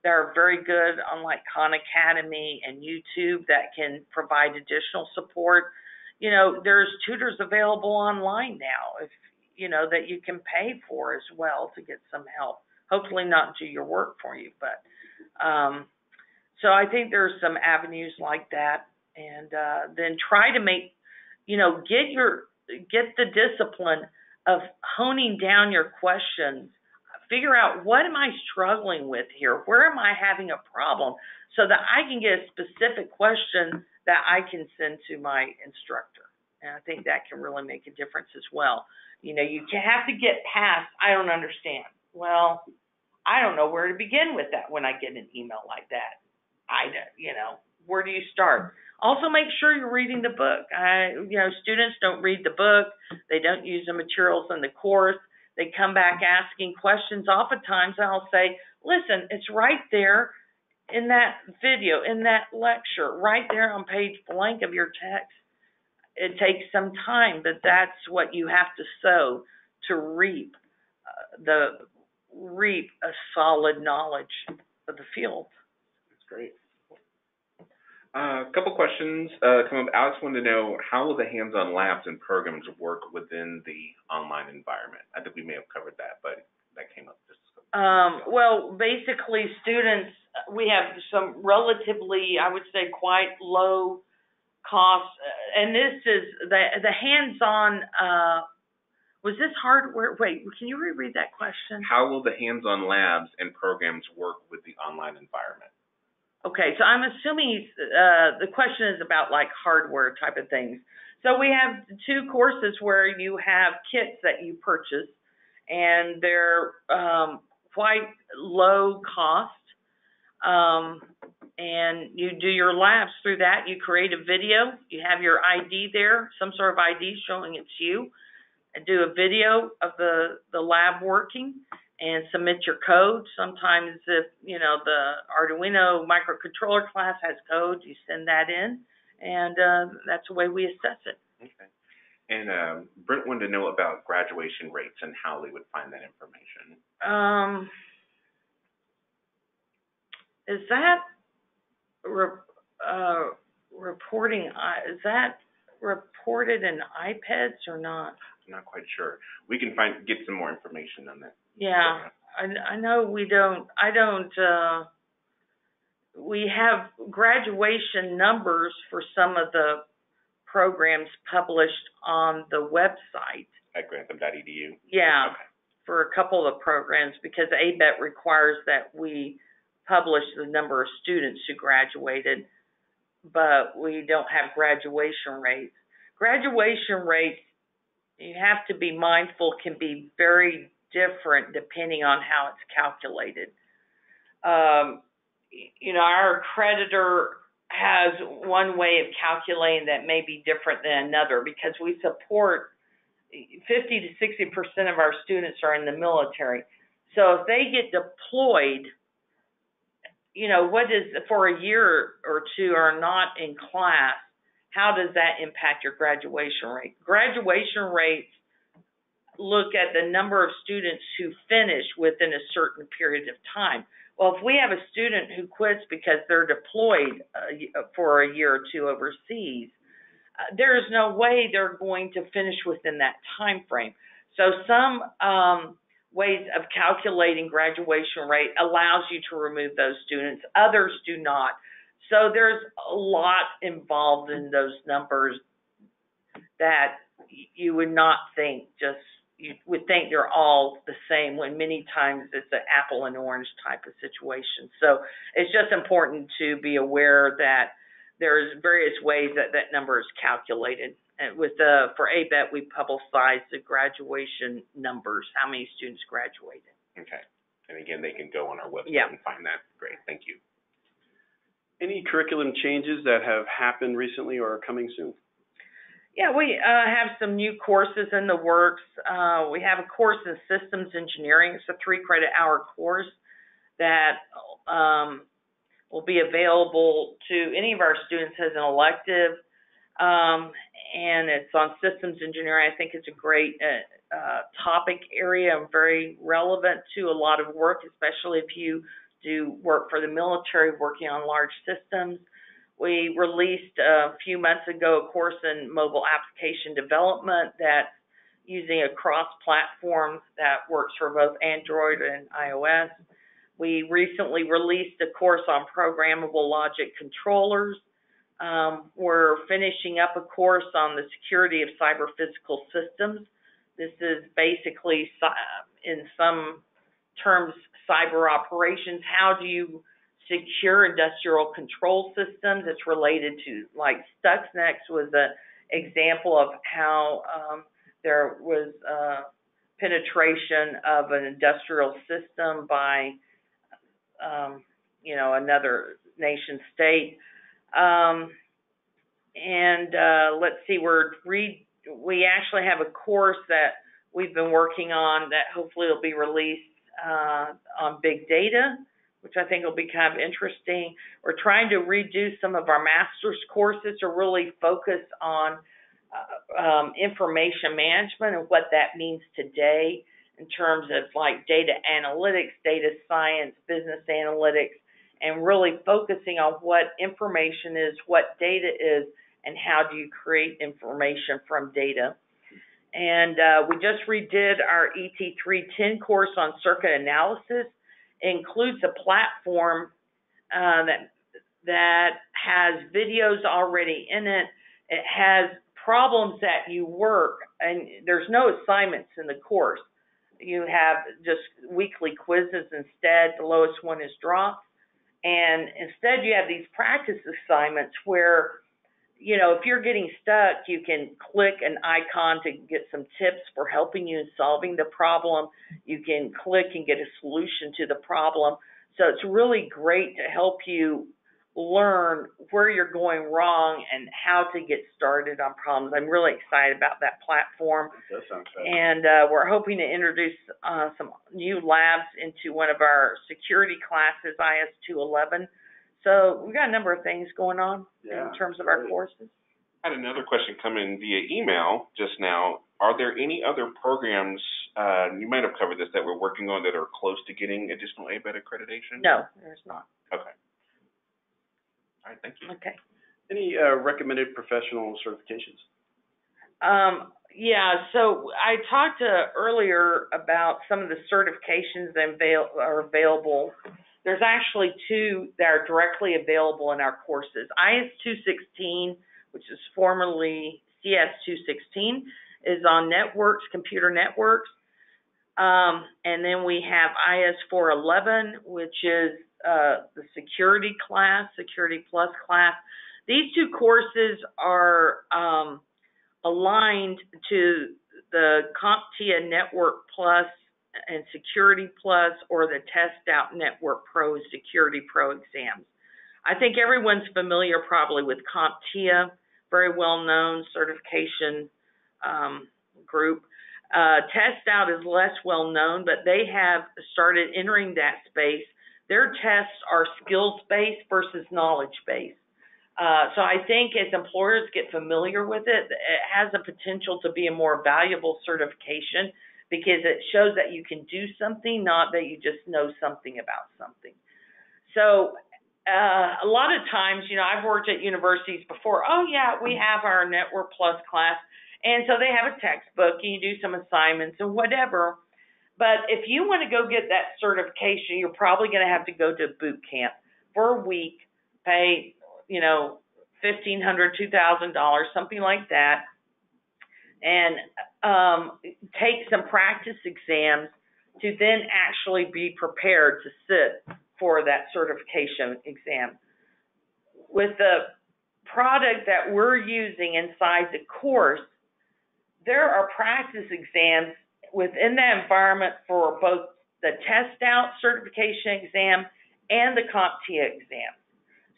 that are very good on like Khan Academy and YouTube that can provide additional support. There's tutors available online now, if that you can pay for as well to get some help. Hopefully not do your work for you, but so I think there's some avenues like that, and then try to make get the discipline of honing down your questions. Figure out, what am I struggling with here? Where am I having a problem? So that I can get a specific question that I can send to my instructor. And I think that can really make a difference as well. You have to get past, I don't understand. Well, I don't know where to begin with that when I get an email like that. Where do you start? Also, make sure you're reading the book. Students don't read the book. They don't use the materials in the course. They come back asking questions. Oftentimes, I'll say, listen, it's right there in that video, in that lecture, right there on page blank of your text. It takes some time, but that's what you have to sow to reap a solid knowledge of the field. That's great. A couple questions come up. Alex wanted to know, how will the hands-on labs and programs work within the online environment? I think we may have covered that, but that came up just Well, basically, students, we have some relatively, I would say, quite low cost, and this is the hands-on. Was this hardware? Wait, can you reread that question? How will the hands-on labs and programs work with the online environment? Okay, so I'm assuming the question is about like hardware type of things. So we have 2 courses where you have kits that you purchase, and they're quite low cost, and you do your labs through that. You create a video. You have your ID there, some sort of ID showing it's you, and do a video of the lab working, and submit your code. Sometimes if, the Arduino microcontroller class has code, you send that in, and that's the way we assess it. Okay. And Brent wanted to know about graduation rates and how they would find that information. Is that reporting, is that reported in iPads or not? I'm not quite sure. We can get some more information on that. Yeah, I know we have graduation numbers for some of the programs published on the website. At Grantham.edu? Yeah, okay. For a couple of programs, because ABET requires that we publish the number of students who graduated, but we don't have graduation rates. Graduation rates, you have to be mindful, can be very different depending on how it's calculated. Our accreditor has one way of calculating that may be different than another, because we support 50 to 60% of our students are in the military. So if they get deployed, what is for a year or two are not in class, how does that impact your graduation rate? Graduation rates look at the number of students who finish within a certain period of time. Well, if we have a student who quits because they're deployed for a year or two overseas, there is no way they're going to finish within that time frame. So some ways of calculating graduation rate allows you to remove those students. Others do not. So there's a lot involved in those numbers that you would not think you would think they're all the same, when many times it's an apple and orange type of situation. So it's just important to be aware that there's various ways that that number is calculated. And for ABET, we publicize the graduation numbers, how many students graduated. Okay. And again, they can go on our website and find that. Great. Thank you. Any curriculum changes that have happened recently or are coming soon? Yeah, we have some new courses in the works. We have a course in systems engineering. It's a 3-credit-hour course that will be available to any of our students as an elective, and it's on systems engineering. I think it's a great topic area and very relevant to a lot of work, especially if you do work for the military working on large systems. We released a few months ago a course in mobile application development that's using a cross-platform that works for both Android and iOS. We recently released a course on programmable logic controllers. We're finishing up a course on the security of cyber-physical systems. This is basically, in some terms, cyber operations. How do you secure industrial control systems? It's related to, like, Stuxnet was an example of how there was penetration of an industrial system by, another nation state. Let's see, we actually have a course that we've been working on that hopefully will be released on big data, which I think will be kind of interesting. We're trying to redo some of our master's courses to really focus on information management and what that means today in terms of like data analytics, data science, business analytics, and really focusing on what information is, what data is, and how do you create information from data. And we just redid our ET 310 course on circuit analysis. It includes a platform that has videos already in it. It has problems that you work, and there's no assignments in the course. You have just weekly quizzes instead. The lowest one is dropped. And instead you have these practice assignments where, you know, if you're getting stuck, you can click an icon to get some tips for helping you in solving the problem. You can click and get a solution to the problem. So it's really great to help you learn where you're going wrong and how to get started on problems. I'm really excited about that platform. That sounds fun. And we're hoping to introduce some new labs into one of our security classes, IS 211. So we've got a number of things going on in terms of our courses. I had another question come in via email just now. Are there any other programs, you might have covered this, that we're working on that are close to getting additional ABET accreditation? No, there's not. Okay. All right, thank you. Okay. Any recommended professional certifications? Yeah, so I talked earlier about some of the certifications that are available. There's actually two that are directly available in our courses. IS 216, which is formerly CS 216, is on networks, computer networks. And then we have IS 411, which is the security class, Security Plus class. These two courses are aligned to the CompTIA Network Plus and Security Plus, or the Test Out Network Pro Security Pro exams. I think everyone's familiar probably with CompTIA, very well-known certification group. Test Out is less well-known, but they have started entering that space. Their tests are skills-based versus knowledge-based. So I think as employers get familiar with it, it has the potential to be a more valuable certification because it shows that you can do something, not that you just know something about something. So a lot of times, you know, I've worked at universities before. Oh, yeah, we have our Network Plus class. And so they have a textbook, and you do some assignments and whatever. But if you want to go get that certification, you're probably going to have to go to boot camp for a week, pay, you know, $1,500, $2,000, something like that, and take some practice exams to then actually be prepared to sit for that certification exam. With the product that we're using inside the course, there are practice exams within that environment for both the Test Out certification exam and the CompTIA exam.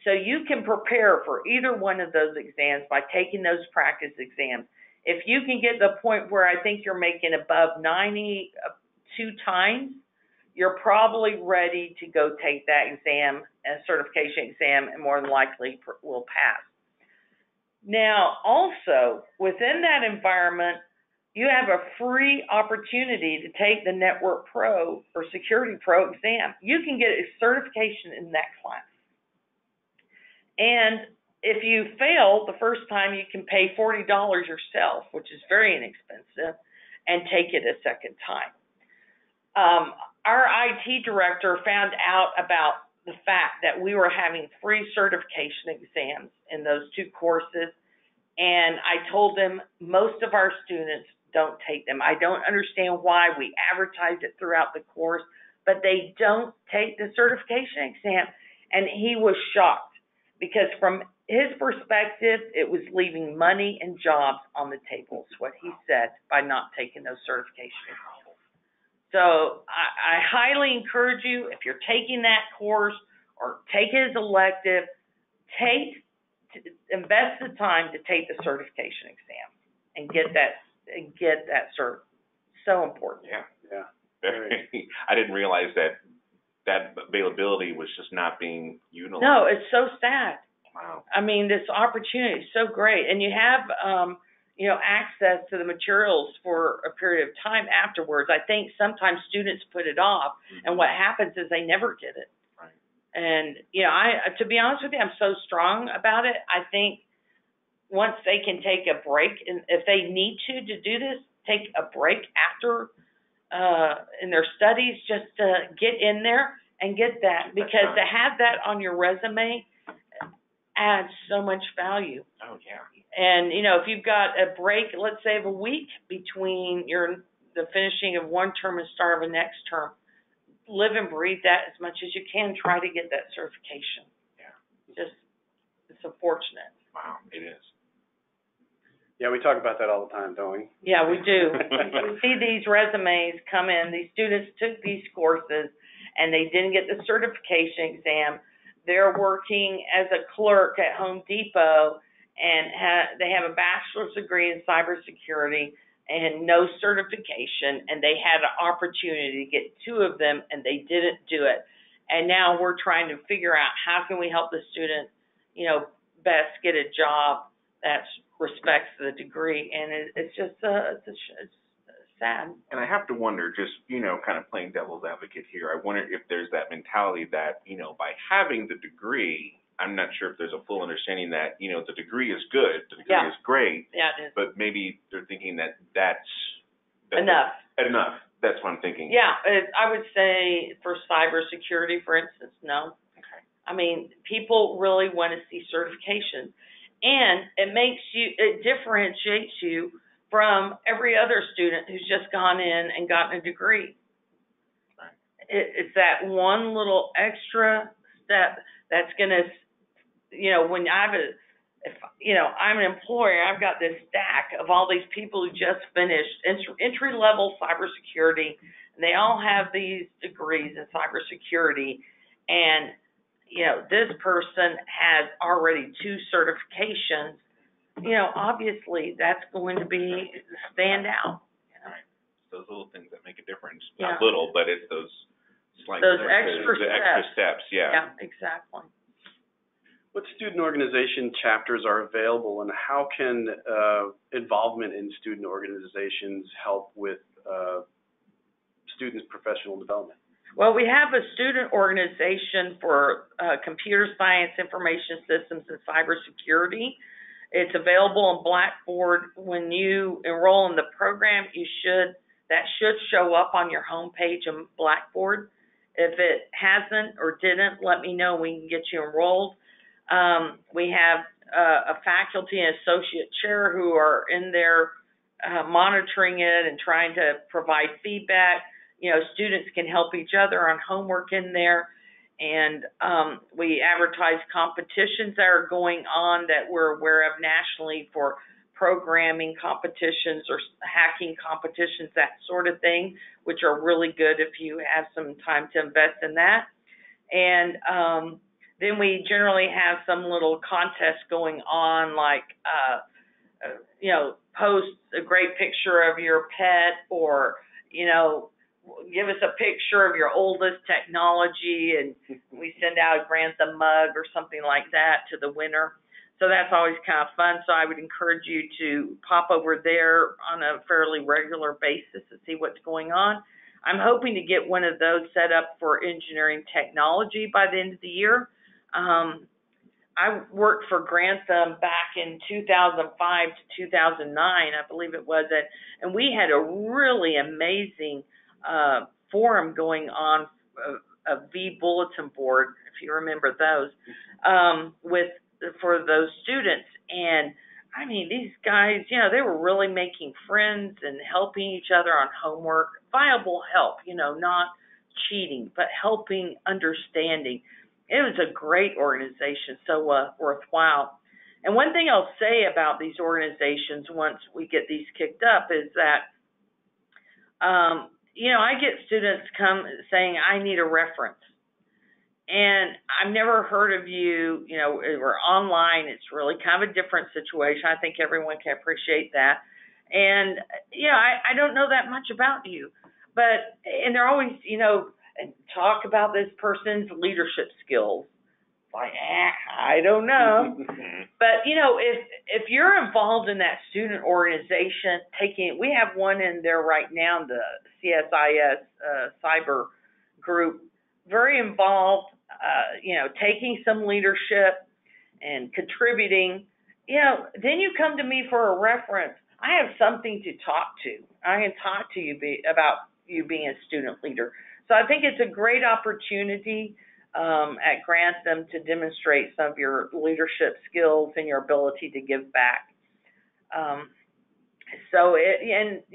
So you can prepare for either one of those exams by taking those practice exams. If you can get to the point where I think you're making above 92 times, you're probably ready to go take that exam, a certification exam, and more than likely will pass. Now, also, within that environment, you have a free opportunity to take the Network Pro or Security Pro exam. You can get a certification in that class. And if you fail the first time, you can pay $40 yourself, which is very inexpensive, and take it a second time. Our IT director found out about the fact that we were having free certification exams in those two courses, and I told him most of our students don't take them. I don't understand why. We advertise it throughout the course, but they don't take the certification exam. And he was shocked because from his perspective, it was leaving money and jobs on the table, is what he said, by not taking those certification exams. So I highly encourage you, if you're taking that course or take it as elective, invest the time to take the certification exam and get that cert. So important. Yeah. I didn't realize that availability was just not being utilized. No, it's so sad. Wow. I mean, this opportunity is so great, and you have access to the materials for a period of time afterwards. I think sometimes students put it off, and what happens is they never get it. Right. And, you know, to be honest with you, I'm so strong about it. I think once they can take a break, and if they need to do this, take a break after in their studies, just to get in there and get that, because to have that on your resume adds so much value. Oh, yeah. And, you know, if you've got a break, let's say of a week between the finishing of one term and start of a next term, live and breathe that as much as you can. Try to get that certification. Yeah. It's unfortunate. Wow, it is. Yeah, we talk about that all the time, don't we? Yeah, we do. We see these resumes come in. These students took these courses and they didn't get the certification exam. They're working as a clerk at Home Depot and they have a bachelor's degree in cybersecurity and no certification, and they had an opportunity to get 2 of them and they didn't do it. And now we're trying to figure out how can we help the student, you know, best get a job that respects the degree. And it's just it's sad. And I have to wonder, just, you know, kind of playing devil's advocate here, I wonder if there's that mentality that, you know, by having the degree, I'm not sure if there's a full understanding that, you know, the degree is good, the degree is great, Yeah, it is. but maybe they're thinking that's Enough. Enough. That's what I'm thinking. Yeah, I would say for cybersecurity, for instance, no. Okay. I mean, people really want to see certifications, and it differentiates you from every other student who's just gone in and gotten a degree. Right. It's that one little extra step that's going to, you know, when I'm an employer, I've got this stack of all these people who just finished entry-level cybersecurity, and they all have these degrees in cybersecurity, and, you know, this person has already 2 certifications. You know, obviously that's going to stand out. You know? Right. Those little things that make a difference. Yeah. Not little, but it's those slight extra the extra steps. Yeah. Yeah, exactly. What student organization chapters are available, and how can involvement in student organizations help with students' professional development? Well, we have a student organization for computer science, information systems, and cybersecurity. It's available on Blackboard. When you enroll in the program, that should show up on your homepage on Blackboard. If it hasn't or didn't, let me know. We can get you enrolled. We have a faculty and associate chair who are in there monitoring it and trying to provide feedback. You know, students can help each other on homework in there. And we advertise competitions that are going on that we're aware of nationally for programming competitions or hacking competitions, that sort of thing, which are really good if you have some time to invest in that. And then we generally have some little contest going on, like, you know, post a great picture of your pet, or, you know, give us a picture of your oldest technology, and we send out a Grantham mug or something like that to the winner. So that's always kind of fun. So I would encourage you to pop over there on a fairly regular basis to see what's going on. I'm hoping to get one of those set up for engineering technology by the end of the year. I worked for Grantham back in 2005 to 2009, I believe it was, and we had a really amazing forum going on, a V bulletin board, if you remember those, for those students. And I mean, these guys, you know, they were really making friends and helping each other on homework, viable help, you know, not cheating, but helping, understanding. It was a great organization, so worthwhile. And one thing I'll say about these organizations once we get these kicked up is that, you know, I get students come saying, I need a reference. And I've never heard of you, you know, we're online. It's really kind of a different situation. I think everyone can appreciate that. And, you know, I don't know that much about you. But, and they're always, you know, talk about this person's leadership skills. Like, I don't know. But, you know, if you're involved in that student organization, we have one in there right now, the CSIS cyber group, very involved. taking some leadership and contributing, then you come to me for a reference. I have something to talk to. I can talk to you about you being a student leader. So I think it's a great opportunity at Grantham to demonstrate some of your leadership skills and your ability to give back.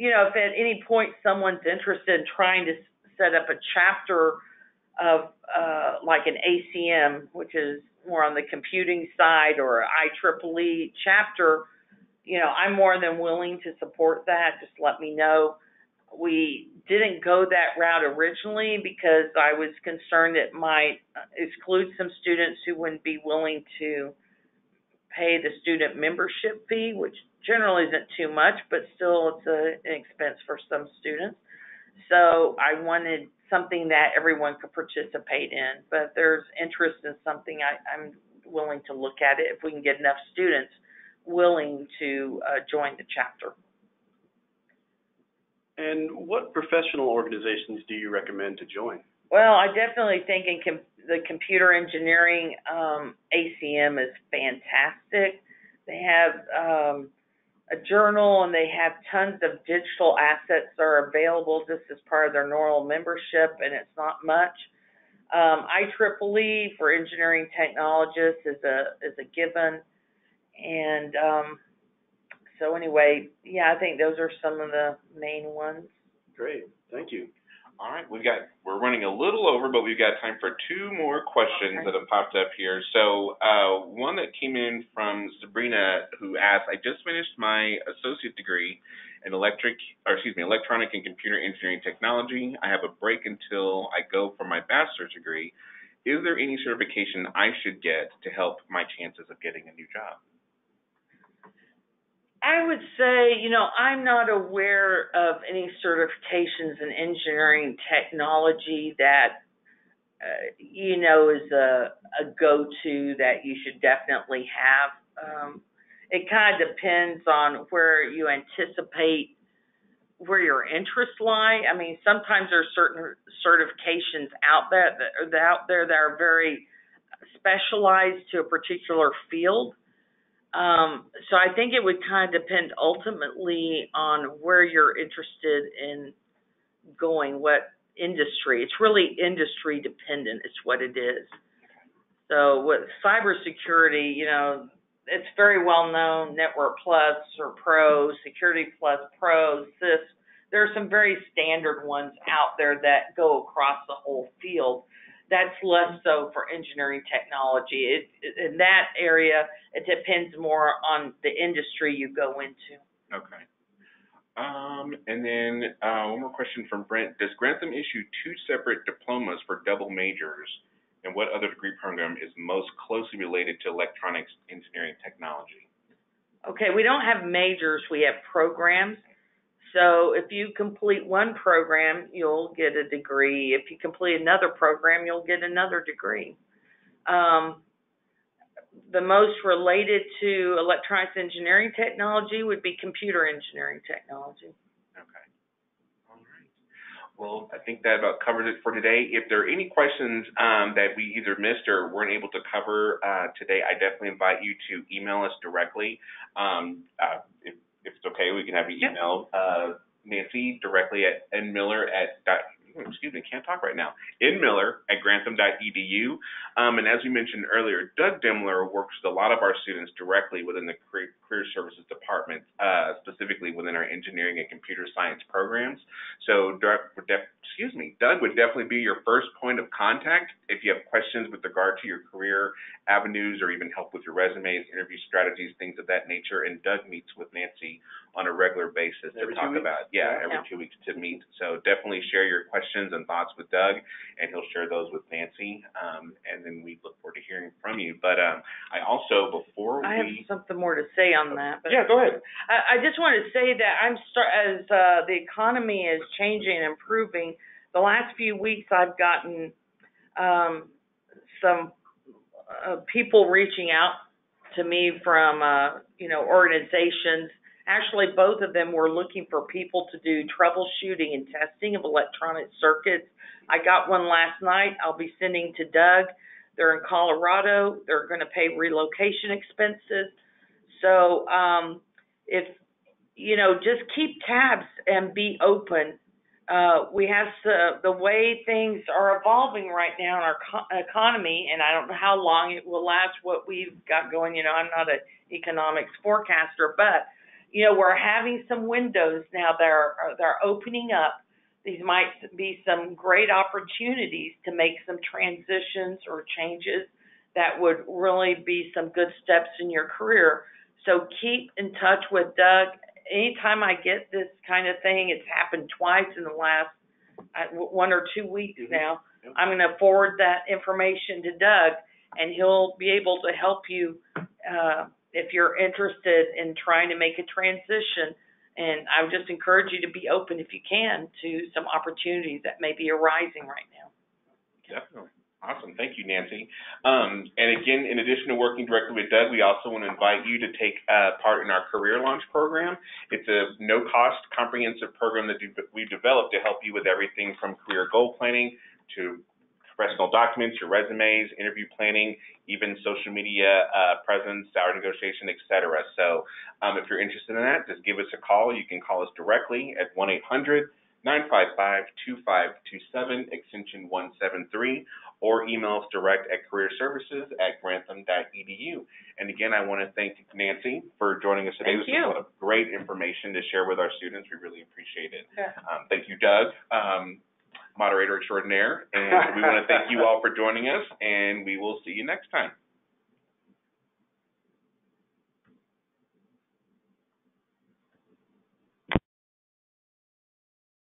If at any point someone's interested in trying to set up a chapter of like an ACM, which is more on the computing side, or IEEE chapter, I'm more than willing to support that. Just let me know. We didn't go that route originally because I was concerned it might exclude some students who wouldn't be willing to pay the student membership fee, which generally isn't too much, but still it's an expense for some students. So I wanted something that everyone could participate in. But if there's interest in something, I'm willing to look at it if we can get enough students willing to join the chapter. And what professional organizations do you recommend to join? Well, I definitely think the computer engineering ACM is fantastic. They have a journal, and they have tons of digital assets that are available just as part of their normal membership, and it's not much. IEEE for engineering technologists is a given, and so anyway, yeah, I think those are some of the main ones. Great, thank you. All right, we're running a little over, but we've got time for two more questions that have popped up here. So one that came in from Sabrina, who asked, I just finished my associate degree in electronic and computer engineering technology. I have a break until I go for my bachelor's degree. Is there any certification I should get to help my chances of getting a new job? I would say, I'm not aware of any certifications in engineering technology that, is a go-to that you should definitely have. It kind of depends on where you anticipate where your interests lie. I mean, sometimes there's certain certifications out there that are very specialized to a particular field. So I think it would kind of depend ultimately on where you're interested in going, what industry. It's really industry dependent is what it is. So with cybersecurity, it's very well known, Network Plus or Pro, Security Plus Pro, CIS. There are some very standard ones out there that go across the whole field. That's less so for engineering technology. In that area, it depends more on the industry you go into. Okay. And then one more question from Brent. Does Grantham issue two separate diplomas for double majors? And what other degree program is most closely related to electronics engineering technology? Okay, we don't have majors. We have programs. So if you complete one program, you'll get a degree. If you complete another program, you'll get another degree. The most related to electronics engineering technology would be computer engineering technology. Okay. All right. Well, I think that about covers it for today. If there are any questions that we either missed or weren't able to cover today, I definitely invite you to email us directly. If it's okay, we can have you email Nancy directly at nmiller@grantham.edu. And as we mentioned earlier, Doug Demler works with a lot of our students directly within the Career Services Department, specifically within our engineering and computer science programs. So Doug would definitely be your first point of contact if you have questions with regard to your career avenues or even help with your resumes, interview strategies, things of that nature. And Doug meets with Nancy on a regular basis to talk about, every 2 weeks to meet. So definitely share your questions and thoughts with Doug, and he'll share those with Nancy. And then we look forward to hearing from you. But I have something more to say on that. But yeah, go ahead. I just want to say that as the economy is changing and improving, the last few weeks I've gotten some people reaching out to me from organizations. Actually, both of them were looking for people to do troubleshooting and testing of electronic circuits. I got one last night. I'll be sending to Doug. They're in Colorado. They're going to pay relocation expenses. So if, just keep tabs and be open. We have the way things are evolving right now in our economy, and I don't know how long it will last, what we've got going. I'm not an economics forecaster, but, we're having some windows now that are opening up. These might be some great opportunities to make some transitions or changes that would really be some good steps in your career. So keep in touch with Doug. Anytime I get this kind of thing, it's happened twice in the last 1 or 2 weeks now, I'm going to forward that information to Doug, and he'll be able to help you if you're interested in trying to make a transition. And I would just encourage you to be open, if you can, to some opportunities that may be arising right now. Definitely. Awesome. Thank you, Nancy. And again, in addition to working directly with Doug, we also want to invite you to take part in our Career Launch program. It's a no-cost, comprehensive program that we've developed to help you with everything from career goal planning to professional documents, your resumes, interview planning, even social media presence, salary negotiation, et cetera. So if you're interested in that, just give us a call. You can call us directly at 1-800-955-2527, extension 173, or email us direct at careerservices@grantham.edu. And again, I want to thank Nancy for joining us today. Thank This was a lot of great information to share with our students. We really appreciate it. Yeah. Thank you, Doug, moderator extraordinaire. And we want to thank you all for joining us, and we will see you next time.